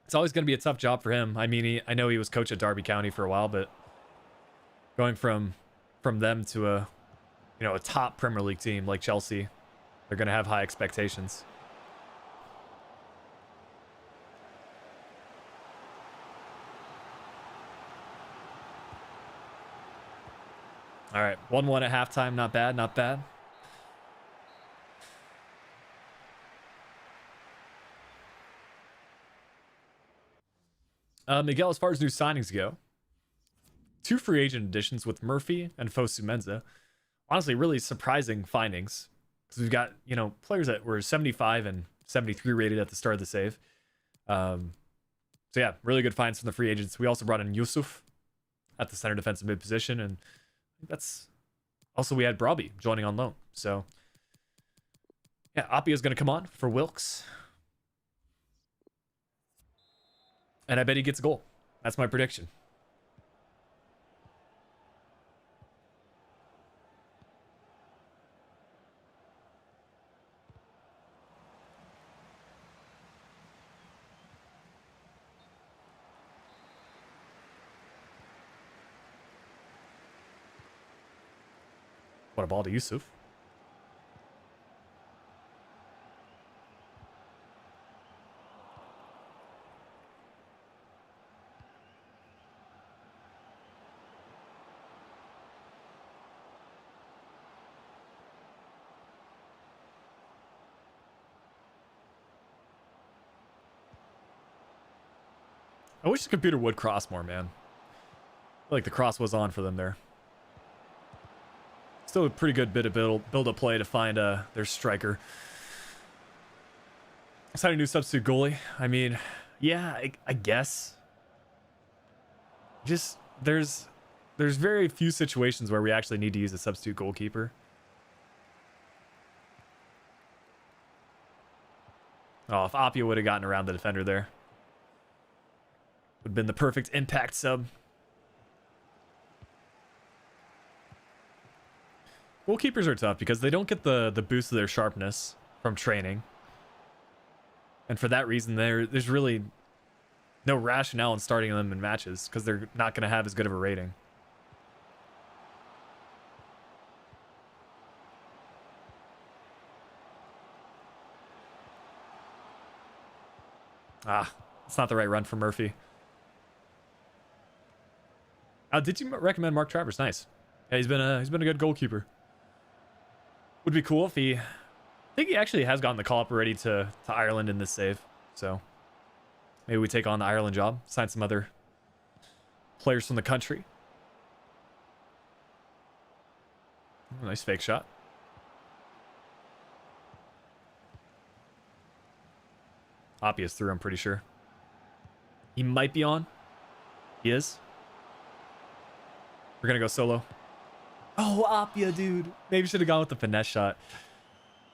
It's always going to be a tough job for him. I mean, I know he was coach at Derby County for a while, but going from them to a top Premier League team like Chelsea, they're going to have high expectations. All right, 1-1 at halftime. Not bad, not bad. Miguel, as far as new signings go, 2 free agent additions with Murphy and Fosu Mensah. Honestly, really surprising findings. Because we've got, players that were 75 and 73 rated at the start of the save. So yeah, really good finds from the free agents. We also brought in Yusuf at the center defensive mid position. And that's also, we had Brobbey joining on loan. So yeah, Appia is going to come on for Wilkes. And I bet he gets a goal. That's my prediction. What a ball to Yusuf. I wish the computer would cross more, man. I feel like the cross was on for them there. Still a pretty good bit of build-up play to find their striker. Sign a new substitute goalie. I mean, yeah, I guess. Just there's very few situations where we actually need to use a substitute goalkeeper. Oh, if Appia would have gotten around the defender there, would have been the perfect impact sub. Goalkeepers are tough because they don't get the boost of their sharpness from training. And for that reason, there's really no rationale in starting them in matches because they're not going to have as good of a rating. Ah, it's not the right run for Murphy. Did you recommend Mark Travers? Nice. Yeah, he's been a good goalkeeper. Would be cool if I think he actually has gotten the call up already to Ireland in this save. So maybe we take on the Ireland job, sign some other players from the country. Nice fake shot. Appia's through, I'm pretty sure. He might be on. He is. We're going to go solo. Oh, Appia, dude. Maybe should have gone with the finesse shot.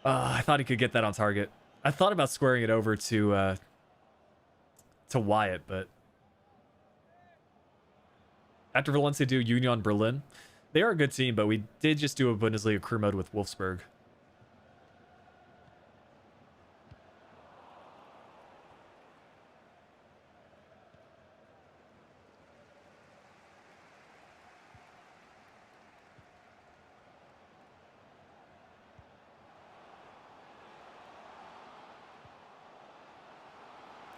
I thought he could get that on target. I thought about squaring it over to Wyatt, but after Valencia do Union Berlin, they are a good team, but we did just do a Bundesliga career mode with Wolfsburg.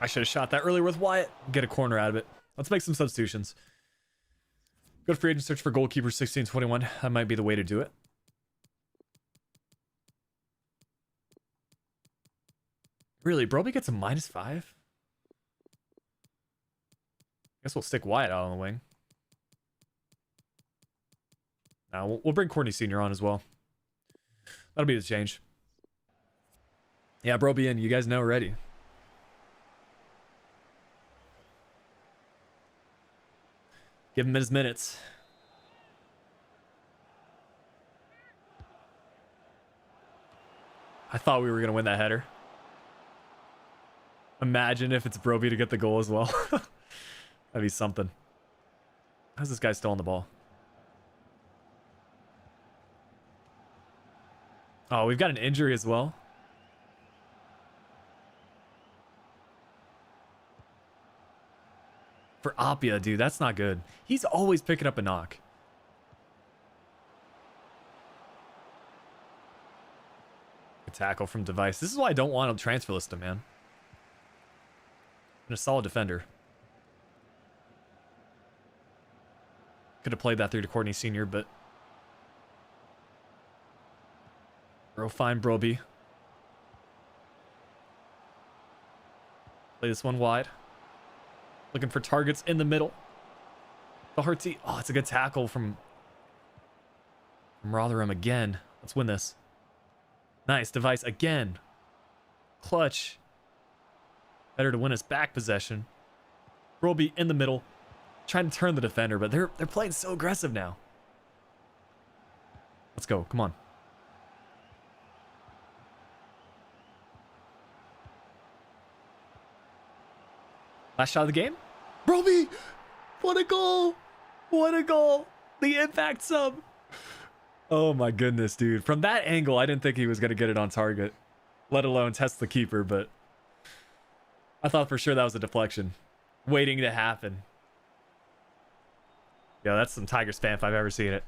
I should have shot that earlier with Wyatt. Get a corner out of it. Let's make some substitutions. Go to free agent search for goalkeeper 1621. That might be the way to do it. Really, Broby gets a -5? Guess we'll stick Wyatt out on the wing. Now we'll bring Courtney Sr. on as well. That'll be the change. Yeah, Broby in. You guys know already. Give him his minutes. I thought we were going to win that header. Imagine if it's Broby to get the goal as well. That'd be something. How's this guy still on the ball? Oh, we've got an injury as well. For Apia, dude, that's not good. He's always picking up a knock. A tackle from Device. This is why I don't want to transfer list him, man. And a solid defender. Could have played that through to Courtney Sr., but... Bro, fine, Broby. Play this one wide. Looking for targets in the middle. The Hearty. Oh, it's a good tackle from Rotherham again. Let's win this. Nice. Device again. Clutch. Better to win us back possession. Broby in the middle. Trying to turn the defender, but they're playing so aggressive now. Let's go. Come on. Last shot of the game. Broby! What a goal! What a goal! The impact sub! Oh my goodness, dude. From that angle, I didn't think he was going to get it on target. Let alone test the keeper, but... I thought for sure that was a deflection. Waiting to happen. Yeah, that's some Tiger spam if I've ever seen it.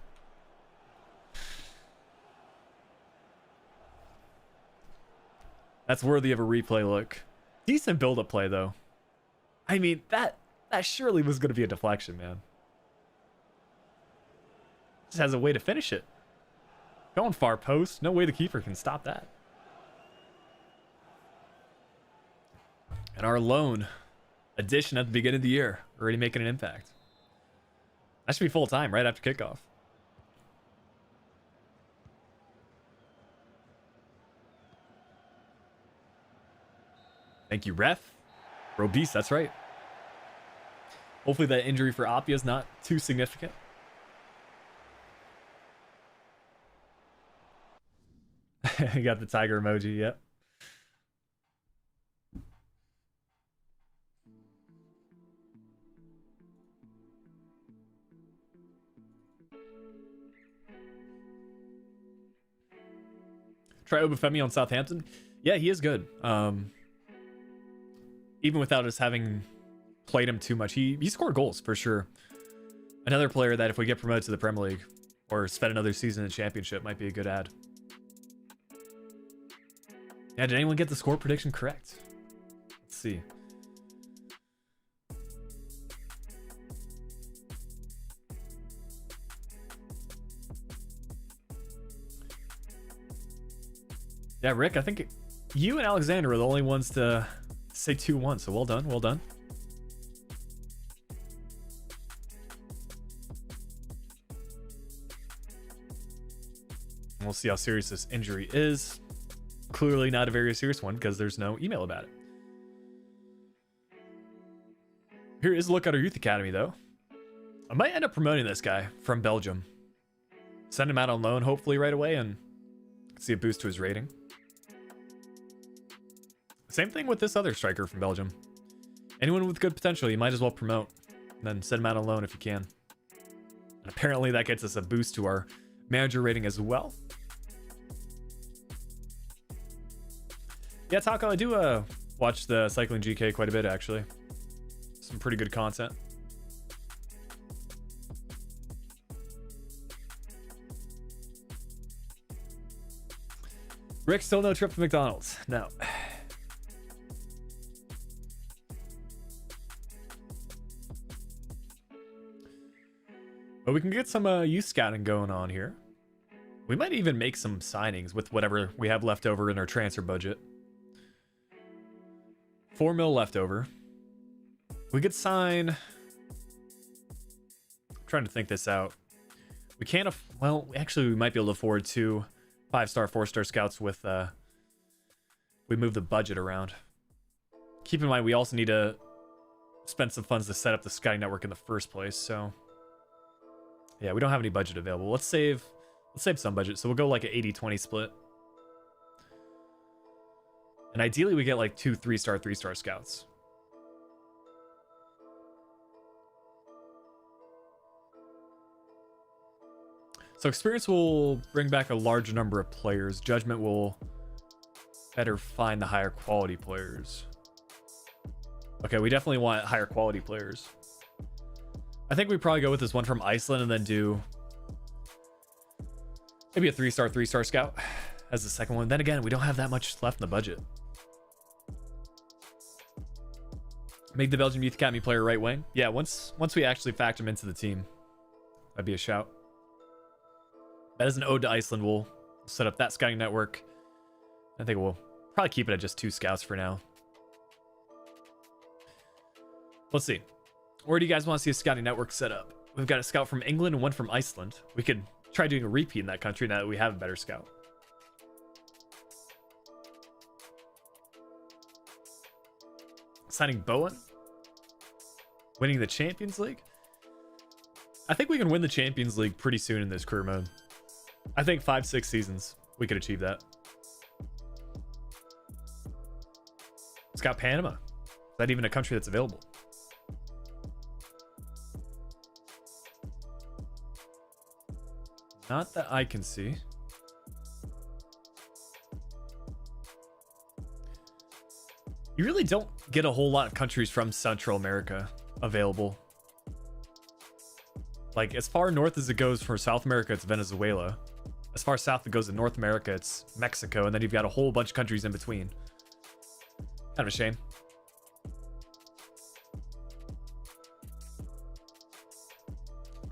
That's worthy of a replay look. Decent build-up play, though. I mean, that surely was going to be a deflection, man. Just has a way to finish it. Going far post. No way the keeper can stop that. And our loan addition at the beginning of the year. Already making an impact. That should be full time right after kickoff. Thank you, ref. Bro beast, that's right. Hopefully that injury for Apia is not too significant. You got the tiger emoji, yep. Try Obafemi on Southampton. Yeah, he is good. Even without us having played him too much, he scored goals for sure. Another player that if we get promoted to the Premier League or spend another season in the Championship might be a good add. Yeah, did anyone get the score prediction correct? Let's see. Yeah, Rick, I think you and Alexander are the only ones to say 2-1, so well done, well done. We'll see how serious this injury is. Clearly not a very serious one because there's no email about it. Here is a look at our youth academy, though. I might end up promoting this guy from Belgium. Send him out on loan, hopefully, right away, and see a boost to his rating. Same thing with this other striker from Belgium. Anyone with good potential, you might as well promote. And then send him out on loan if you can. And apparently that gets us a boost to our manager rating as well. Yeah, Taco, I do watch the Cycling GK quite a bit, actually. Some pretty good content. Rick, still no trip to McDonald's. No. But we can get some youth scouting going on here. We might even make some signings with whatever we have left over in our transfer budget. 4 mil left over. We could sign... I'm trying to think this out. We can't... Well, actually, we might be able to afford 2 5-star, 4-star scouts with... we move the budget around. Keep in mind, we also need to spend some funds to set up the scouting network in the first place, so... Yeah, we don't have any budget available. Let's save some budget. So we'll go like an 80-20 split. And ideally we get like 2 3-star scouts. So experience will bring back a large number of players. Judgment will better find the higher quality players. Okay, we definitely want higher quality players. I think we probably go with this one from Iceland and then do maybe a 3-star scout as the second one. Then again, we don't have that much left in the budget. Make the Belgian Youth Academy player right wing. Yeah, once we actually factor him into the team, that'd be a shout. That is an ode to Iceland. We'll set up that scouting network. I think we'll probably keep it at just 2 scouts for now. Let's see. Where do you guys want to see a scouting network set up? We've got a scout from England and one from Iceland. We could try doing a repeat in that country now that we have a better scout. Signing Bowen. Winning the Champions League. I think we can win the Champions League pretty soon in this career mode. I think 5-6 seasons we could achieve that. Scout Panama. Is that even a country that's available? Not that I can see. You really don't get a whole lot of countries from Central America available. Like, as far north as it goes for South America, it's Venezuela. As far south it goes in North America, it's Mexico. And then you've got a whole bunch of countries in between. Kind of a shame.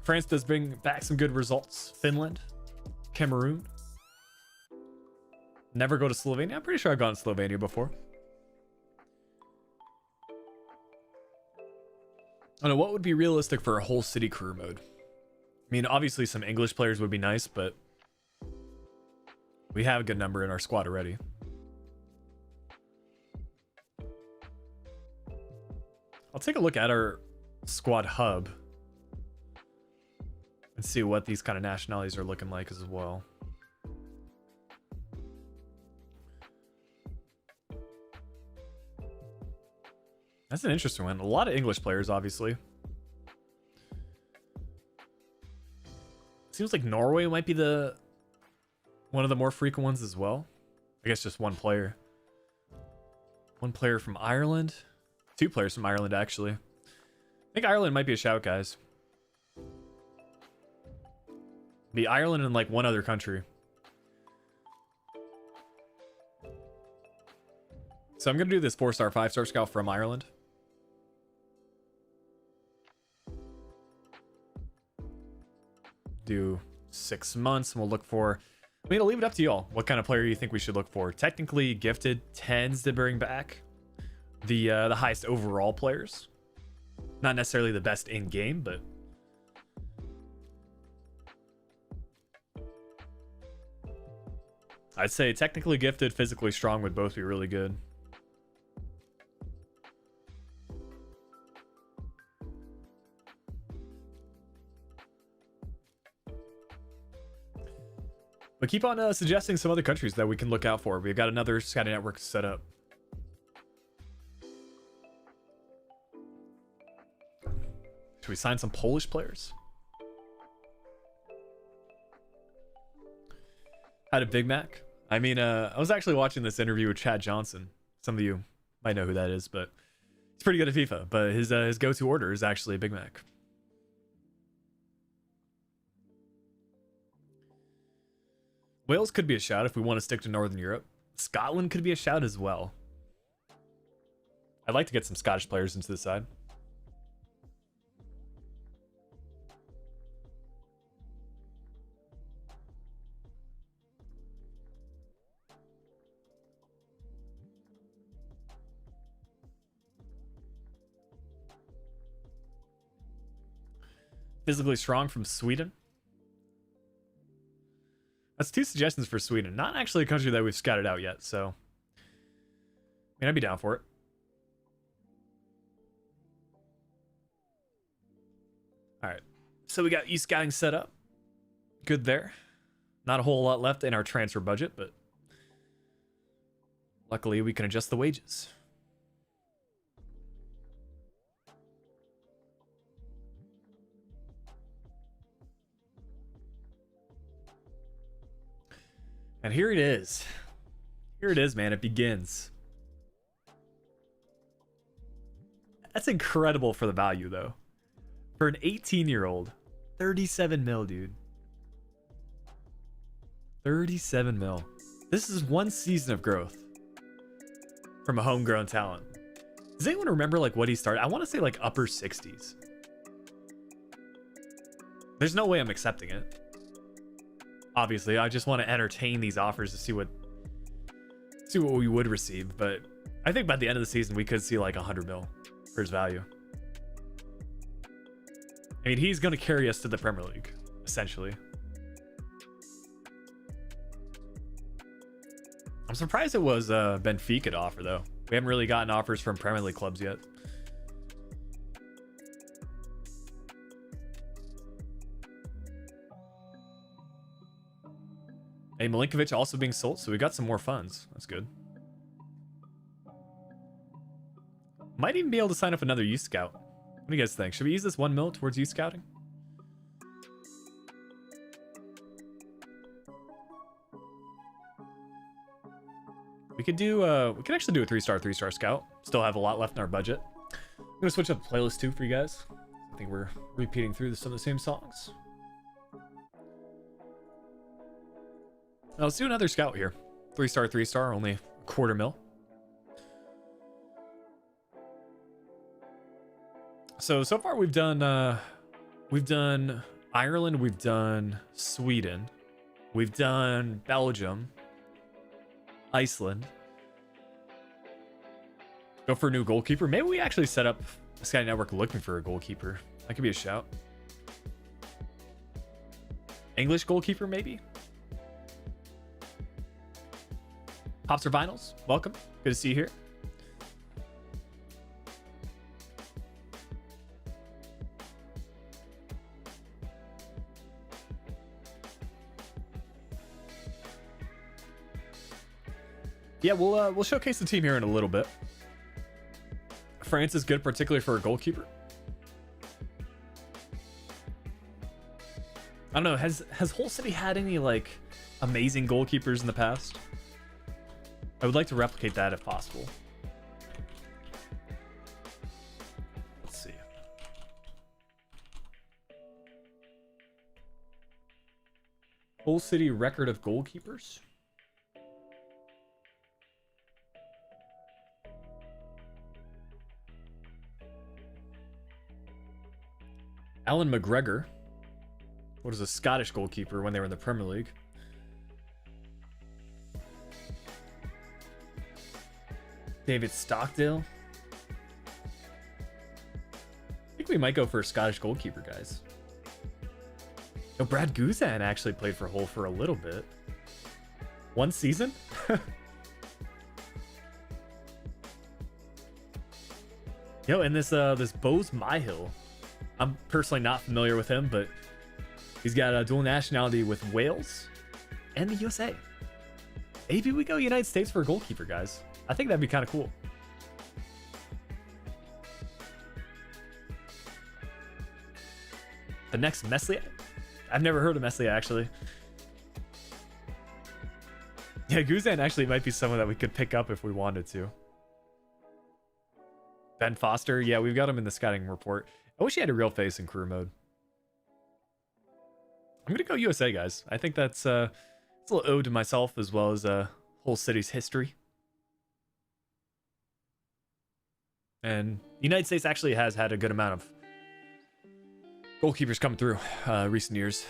France does bring back some good results. Finland, Cameroon. Never go to Slovenia. I'm pretty sure I've gone to Slovenia before. I don't know, what would be realistic for a whole city career mode? I mean, obviously some English players would be nice, but we have a good number in our squad already. I'll take a look at our squad hub and see what these kind of nationalities are looking like as well. That's an interesting one. A lot of English players, obviously. Seems like Norway might be one of the more frequent ones as well. I guess just one player. One player from Ireland. 2 players from Ireland, actually. I think Ireland might be a shout, guys. Be Ireland and like one other country. So I'm gonna do this 4-star, 5-star scout from Ireland. Do 6 months and we'll look for, I mean, I'll leave it up to y'all. What kind of player you think we should look for? Technically gifted tends to bring back the highest overall players. Not necessarily the best in game, but I'd say technically gifted, physically strong would both be really good. But keep on suggesting some other countries that we can look out for. We've got another scouting network set up. Should we sign some Polish players? Had a Big Mac. I mean, I was actually watching this interview with Chad Johnson. Some of you might know who that is, but he's pretty good at FIFA. But his go-to order is actually a Big Mac. Wales could be a shout if we want to stick to Northern Europe. Scotland could be a shout as well. I'd like to get some Scottish players into the side. Physically strong from Sweden. That's 2 suggestions for Sweden. Not actually a country that we've scouted out yet, so I mean, I'd be down for it. All right, so we got e-scouting set up. Good there. Not a whole lot left in our transfer budget, but Luckily, we can adjust the wages. And here it is. Here it is, man. It begins. That's incredible for the value, though. For an 18-year-old, 37 mil, dude. 37 mil. This is one season of growth from a homegrown talent. Does anyone remember like what he started? I want to say like upper 60s. There's no way I'm accepting it. Obviously, I just want to entertain these offers to see what we would receive. But I think by the end of the season, we could see like 100 mil for his value. I mean, he's going to carry us to the Premier League, essentially. I'm surprised it was Benfica to offer, though. We haven't really gotten offers from Premier League clubs yet. Hey, Milinkovic also being sold, so we got some more funds. That's good. Might even be able to sign up another youth scout. What do you guys think? Should we use this 1 mil towards youth scouting? We could do we could actually do a 3-star scout. Still have a lot left in our budget. I'm gonna switch up the playlist too for you guys. I think we're repeating through some of the same songs. Now let's do another scout here. 3-star, only a quarter mil. So far we've done Ireland, we've done Sweden, we've done Belgium, Iceland. Go for a new goalkeeper. Maybe we actually set up a Sky Network looking for a goalkeeper. That could be a shout. English goalkeeper, maybe? Pops or Vinyls, welcome. Good to see you here. Yeah, we'll showcase the team here in a little bit. France is good, particularly for a goalkeeper. I don't know. Has Hull City had any like amazing goalkeepers in the past? I would like to replicate that if possible. Let's see. Hull City record of goalkeepers. Alan McGregor. What is a Scottish goalkeeper when they were in the Premier League? David Stockdale. I think we might go for a Scottish goalkeeper, guys. Oh, Brad Guzan actually played for Hull for a little bit. One season? Yo, and this Bose Myhill. I'm personally not familiar with him, but he's got a dual nationality with Wales and the USA. Maybe we go United States for a goalkeeper, guys. I think that'd be kind of cool. The next Meslier? I've never heard of Meslier, actually. Yeah, Guzan actually might be someone that we could pick up if we wanted to. Ben Foster, yeah, we've got him in the scouting report. I wish he had a real face in career mode. I'm gonna go USA, guys. I think that's it's a little ode to myself as well as Hull City's history. And the United States actually has had a good amount of goalkeepers come through recent years.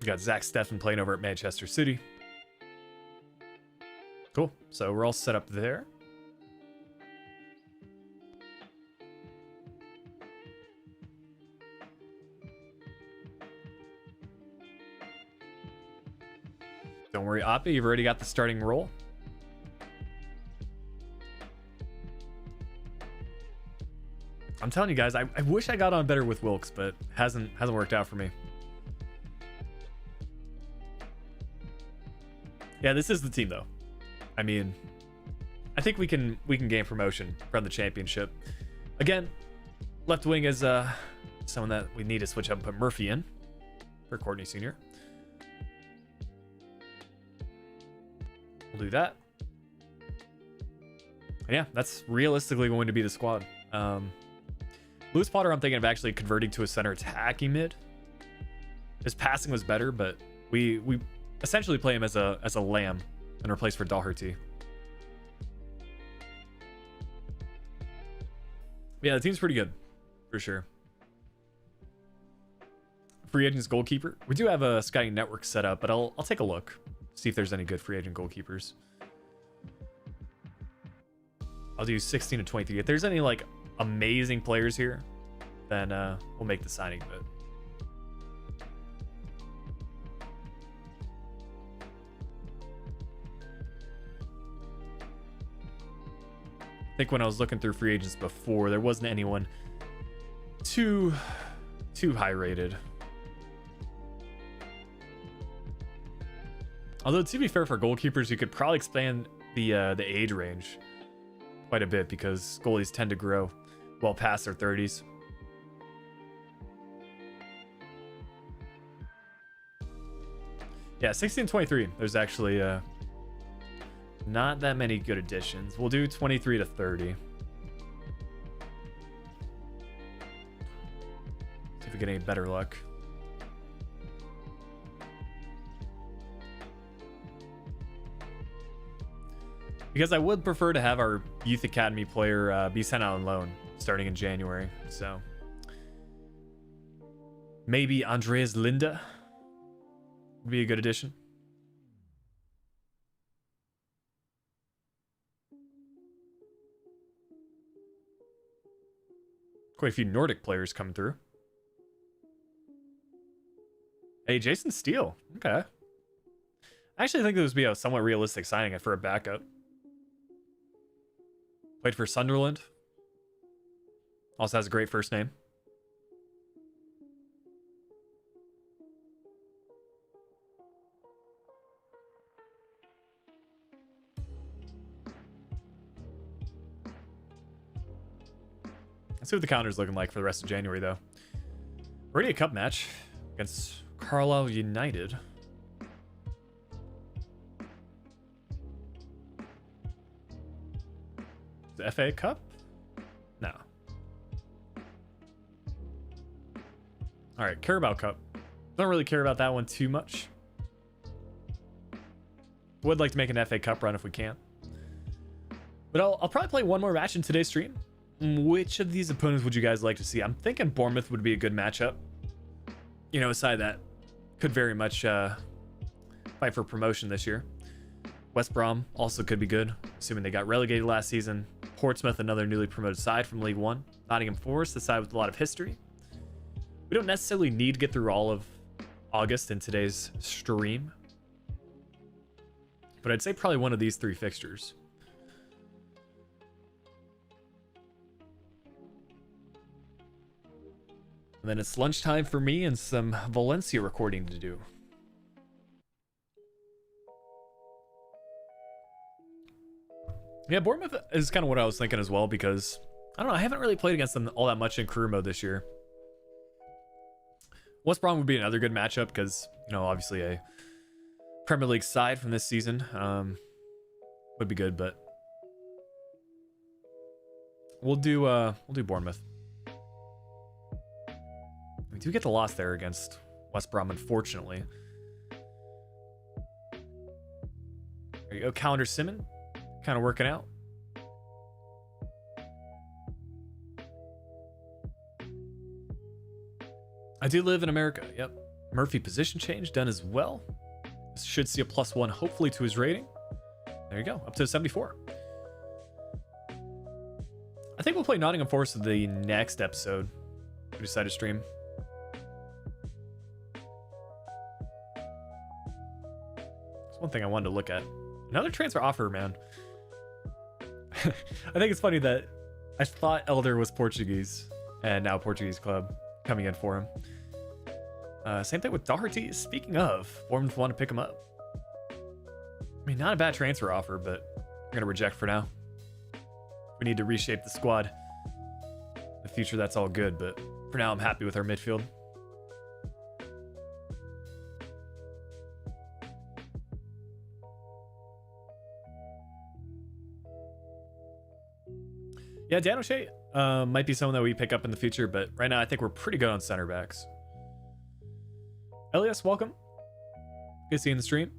We got Zach Steffen playing over at Manchester City. Cool. So we're all set up there. Don't worry, Appa, you've already got the starting role. I'm telling you guys, I wish I got on better with Wilkes, but hasn't worked out for me. Yeah, this is the team though. I mean, I think we can gain promotion from the championship. Again, left wing is someone that we need to switch up and put Murphy in for Courtney Sr. We'll do that. And yeah, that's realistically going to be the squad. Lewis Potter, I'm thinking of actually converting to a center attacking mid. His passing was better, but we essentially play him as a lamb and replace for Doherty. Yeah, the team's pretty good, for sure. Free agents goalkeeper. We do have a scouting network set up, but I'll take a look, see if there's any good free agent goalkeepers. I'll do 16 to 23. If there's any like amazing players here, then we'll make the signing. But I think when I was looking through free agents before, there wasn't anyone too high rated. Although to be fair, for goalkeepers, you could probably expand the age range quite a bit, because goalies tend to grow well past their 30s. Yeah, 16 to 23. There's actually not that many good additions. We'll do 23 to 30. See if we get any better luck. Because I would prefer to have our youth academy player be sent out on loan starting in January. So maybe Andreas Linda would be a good addition. Quite a few Nordic players coming through. Hey, Jason Steele. Okay. I actually think this would be a somewhat realistic signing for a backup. Played for Sunderland. Also has a great first name. Let's see what the calendar's looking like for the rest of January, though. Already a cup match against Carlisle United. The FA Cup? No. All right, Carabao Cup. Don't really care about that one too much. Would like to make an FA Cup run if we can. But I'll probably play one more match in today's stream. Which of these opponents would you guys like to see? I'm thinking Bournemouth would be a good matchup. You know, aside that, could very much fight for promotion this year. West Brom also could be good, assuming they got relegated last season. Portsmouth, another newly promoted side from League One. Nottingham Forest, a side with a lot of history. We don't necessarily need to get through all of August in today's stream, but I'd say probably one of these three fixtures. And then it's lunchtime for me and some Valencia recording to do. Yeah, Bournemouth is kind of what I was thinking as well, because I don't know, I haven't really played against them all that much in career mode this year. West Brom would be another good matchup because, you know, obviously a Premier League side from this season would be good, but we'll do Bournemouth. We do get the loss there against West Brom, unfortunately. There you go, Calendar Simon. Kind of working out. I do live in America. Yep. Murphy position change done as well. This should see a +1 hopefully to his rating. There you go, up to 74. I think we'll play Nottingham Forest in the next episode. We decide to stream. That's one thing I wanted to look at. Another transfer offer, man. I think it's funny that I thought Elder was Portuguese, and now Portuguese club coming in for him. Same thing with Doherty. Speaking of, Bournemouth want to pick him up. mean, not a bad transfer offer, but we're going to reject for now. We need to reshape the squad. In the future, that's all good, but for now, I'm happy with our midfield. Yeah, Dan O'Shea might be someone that we pick up in the future, but right now I think we're pretty good on center backs. Elias, welcome. Good to see you in the stream.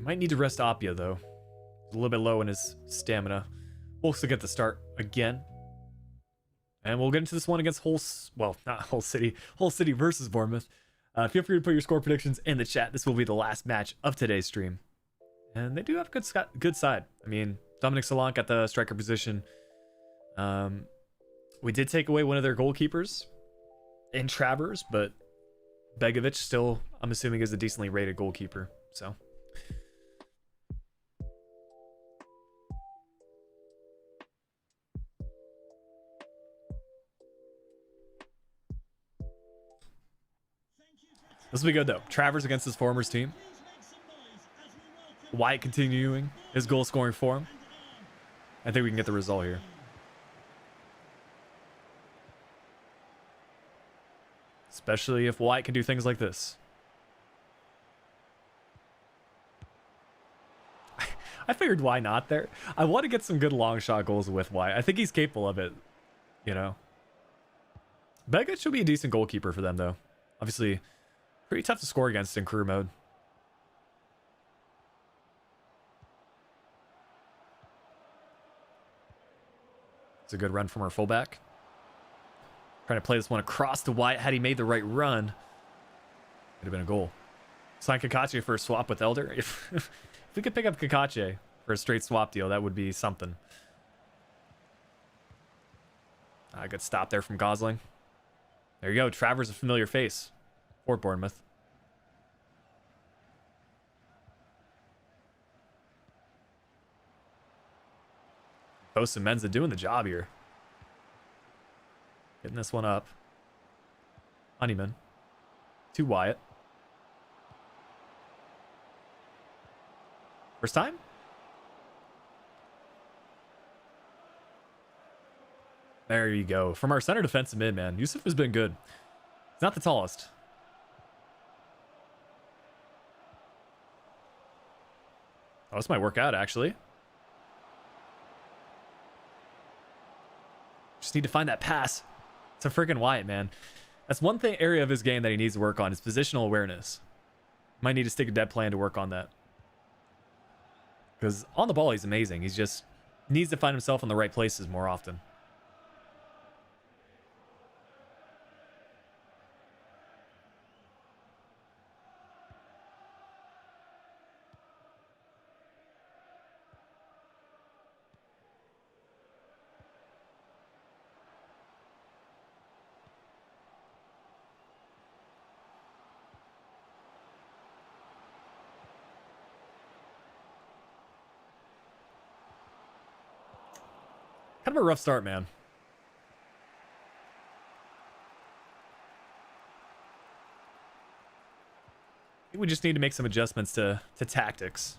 Might need to rest Apia, though. He's a little bit low in his stamina. We'll also get the start again. And we'll get into this one against not Hull City versus Bournemouth. Feel free to put your score predictions in the chat. This will be the last match of today's stream. And they do have a good side. I mean, Dominic Solanke at the striker position. We did take away one of their goalkeepers in Travers, but Begovic still, I'm assuming, is a decently rated goalkeeper. So this will be good though. Travers against his former's team. White continuing his goal scoring form. I think we can get the result here. Especially if White can do things like this. I figured why not there. I want to get some good long shot goals with White. I think he's capable of it, you know. Begovic should be a decent goalkeeper for them though. Obviously, pretty tough to score against in career mode. It's a good run from our fullback. Trying to play this one across to White. Had he made the right run, it'd have been a goal. Sign Kakache for a swap with Elder. If we could pick up Kakache for a straight swap deal, that would be something. A good stop there from Gosling. There you go. Travers, a familiar face for Bournemouth. Bosa Menza doing the job here. Getting this one up. Honeyman. To Wyatt. First time? There you go. From our center defensive mid, man. Yusuf has been good. He's not the tallest. Oh, this might work out, actually. Just need to find that pass. It's a freaking Wyatt, man. That's one area of his game that he needs to work on, is positional awareness. Might need to stick a dead plan to work on that. Because on the ball, he's amazing. He's just needs to find himself in the right places more often. Kind of a rough start, man. I think we just need to make some adjustments to tactics.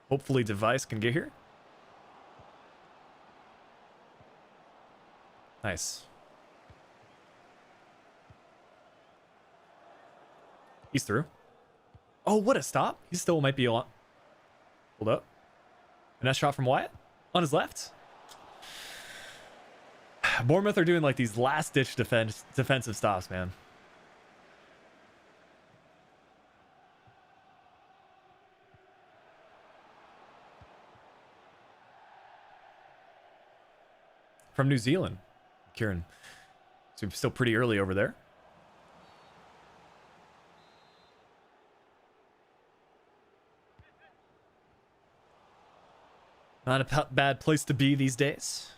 Hopefully Device can get here. Nice. He's through. Oh, what a stop. He still might be on. Hold up. A nice shot from Wyatt on his left. Bournemouth are doing like these last-ditch defensive stops, man. From New Zealand, Kieran. So still pretty early over there. Not a bad place to be these days.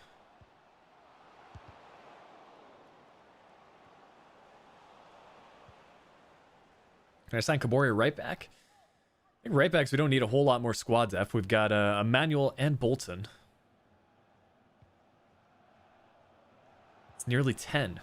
Can I sign Kabori right back? I think right backs, we don't need a whole lot more squad depth. We've got Emmanuel and Bolton. It's nearly 10.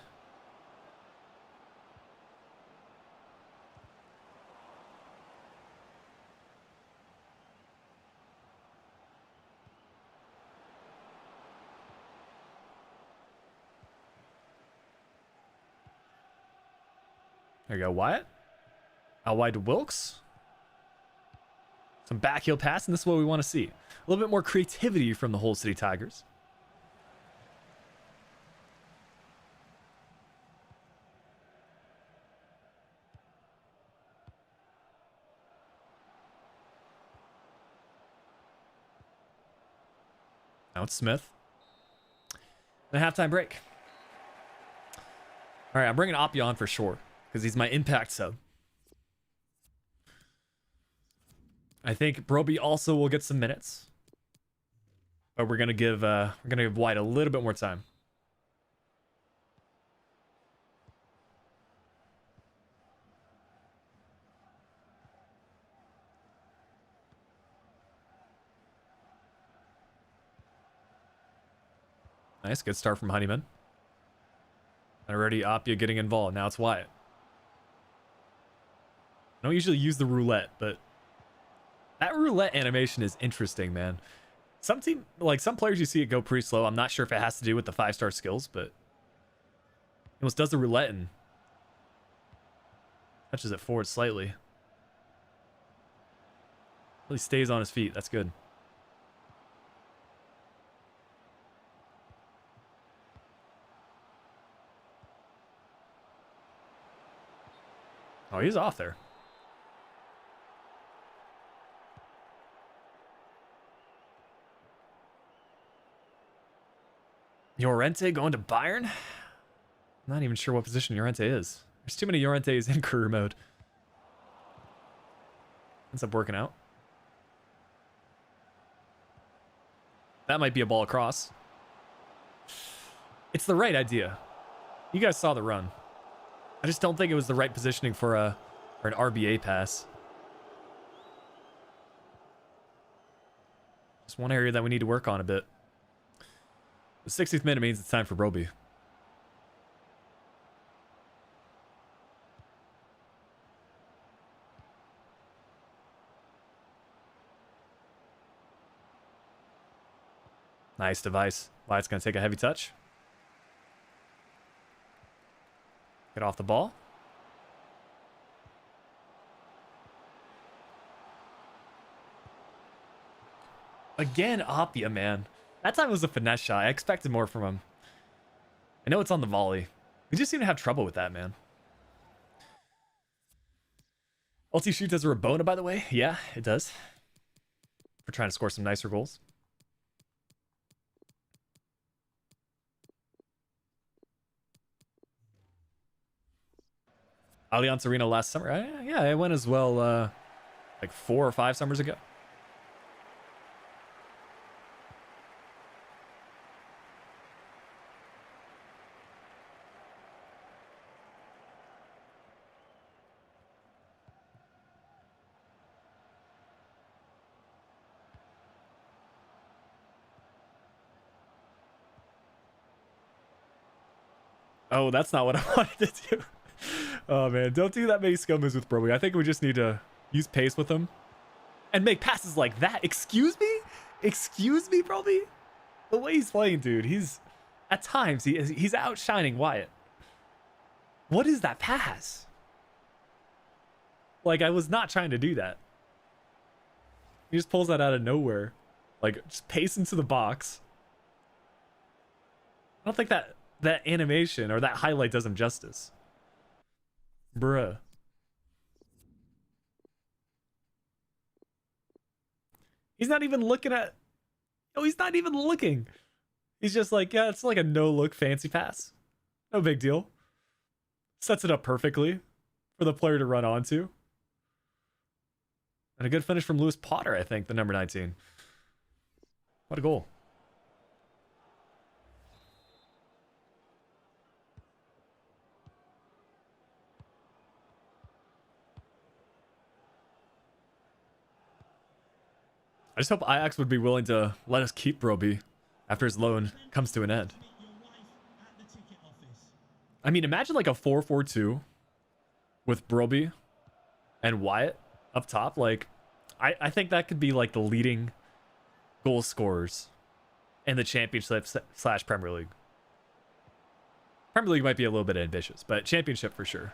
There you go, Wyatt. Out wide to Wilkes. Some back heel pass, and this is what we want to see. A little bit more creativity from the Hull City Tigers. Now it's Smith. And a halftime break. All right, I'm bringing Appia on for sure because he's my impact sub. I think Broby also will get some minutes, but we're gonna give White a little bit more time. Nice, good start from Honeyman. And already Appia getting involved. Now it's Wyatt. I don't usually use the roulette, but that roulette animation is interesting, man. Some players you see it go pretty slow. I'm not sure if it has to do with the 5-star skills, but it almost does the roulette and touches it forward slightly. Really stays on his feet. That's good. Oh, he's off there. Llorente going to Bayern? Not even sure what position Llorente is. There's too many Llorentes in career mode. Ends up working out. That might be a ball across. It's the right idea. You guys saw the run. I just don't think it was the right positioning for an RBA pass. Just one area that we need to work on a bit. The 60th minute means it's time for Broby. Nice device. Wyatt's going to take a heavy touch. Get off the ball. Again, Appia, man. That time was a finesse shot. I expected more from him. I know it's on the volley. We just seem to have trouble with that, man. Ulti shoots as a Rabona, by the way. Yeah, it does. For trying to score some nicer goals. Allianz Arena last summer. Yeah, I went as well like 4 or 5 summers ago. Oh, that's not what I wanted to do. Oh, man. Don't do that many skill moves with Broby. I think we just need to use pace with him. And make passes like that. Excuse me? Excuse me, Broby? The way he's playing, dude. He's... At times, he's outshining Wyatt. What is that pass? Like, I was not trying to do that. He just pulls that out of nowhere. Like, just pace into the box. I don't think that animation or that highlight does him justice. Bruh. He's not even looking at... Oh, he's not even looking. He's just like, yeah, it's like a no-look fancy pass. No big deal. Sets it up perfectly for the player to run onto. And a good finish from Lewis Potter, I think, the number 19. What a goal. I just hope Ajax would be willing to let us keep Broby after his loan comes to an end. I mean, imagine like a 4-4-2 with Broby and Wyatt up top. Like, I think that could be like the leading goal scorers in the Championship / Premier League. Premier League might be a little bit ambitious, but Championship for sure.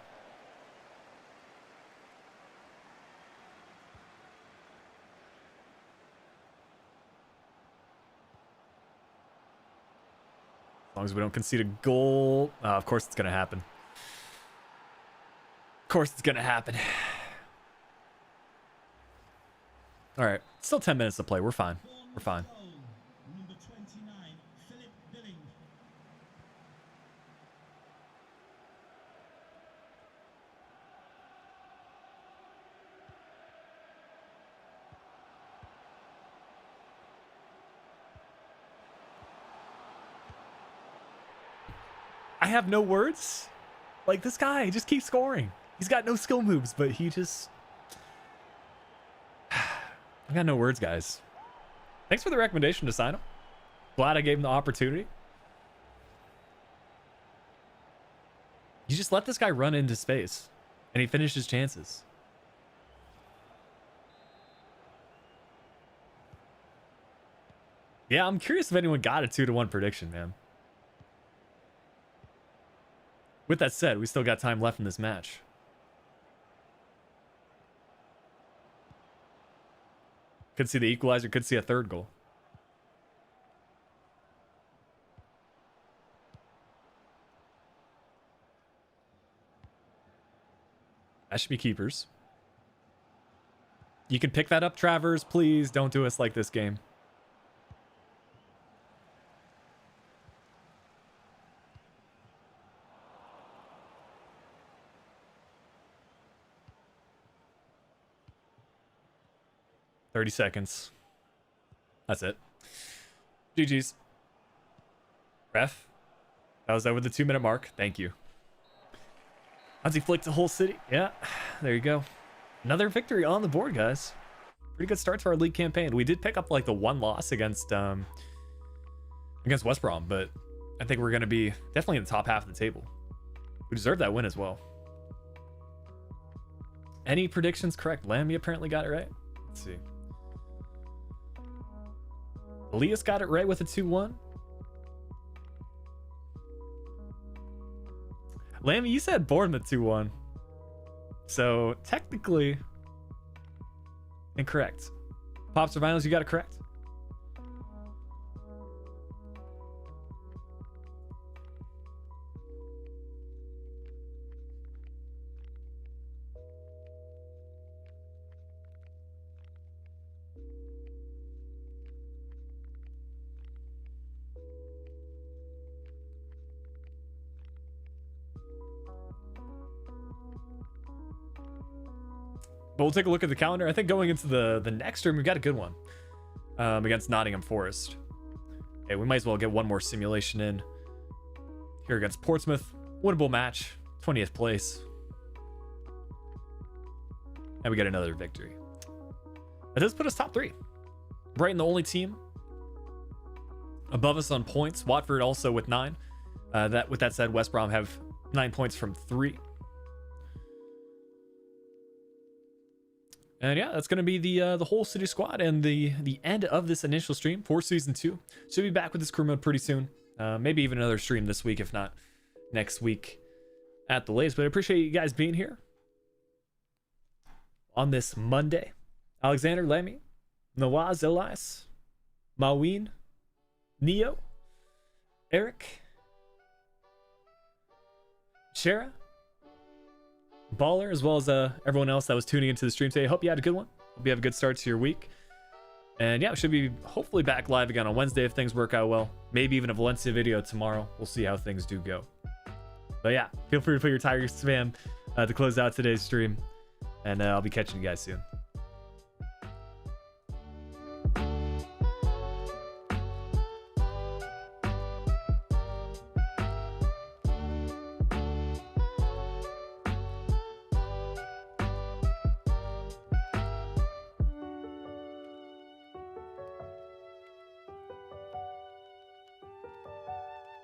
As long as we don't concede a goal. Of course it's going to happen. Of course it's going to happen. All right. Still 10 minutes to play. We're fine. We're fine. I have no words. Like, this guy just keeps scoring. He's got no skill moves, but he just... I got no words, guys. Thanks for the recommendation to sign him. Glad I gave him the opportunity. You just let this guy run into space, and he finished his chances. Yeah, I'm curious if anyone got a 2-1 prediction, man. With that said, we still got time left in this match. Could see the equalizer, could see a third goal. That should be keepers. You can pick that up, Travers. Please don't do us like this game. $30 seconds. That's it. GG's. Ref. That was over the 2-minute mark. Thank you. Hansi flicked the whole city. Yeah, there you go. Another victory on the board, guys. Pretty good start to our league campaign. We did pick up like the one loss against West Brom, but I think we're going to be definitely in the top half of the table. We deserve that win as well. Any predictions correct? Lammy apparently got it right. Let's see. Elias got it right with a 2-1. Lammy, you said Bournemouth 2-1. So technically incorrect. Pops or Vinyls, you got it correct. But we'll take a look at the calendar. I think going into the next stream, we've got a good one against Nottingham Forest. Okay, we might as well get one more simulation in here against Portsmouth. Winnable match, 20th place. And we get another victory. That does put us top 3. Brighton, the only team above us on points. Watford also with 9. With that said, West Brom have 9 points from 3. And yeah, that's going to be the whole city squad and the end of this initial stream for season 2. Should be back with this career mode pretty soon. Maybe even another stream this week, if not next week at the latest. But I appreciate you guys being here on this Monday. Alexander, Lemmy, Nawaz, Elias, Maween, Neo, Eric, Shara, Baller, as well as everyone else that was tuning into the stream today. Hope you had a good one. Hope you have a good start to your week. And yeah, we should be hopefully back live again on Wednesday if things work out well. Maybe even a Valencia video tomorrow. We'll see how things do go. But yeah, feel free to put your Tigers spam to close out today's stream. And I'll be catching you guys soon.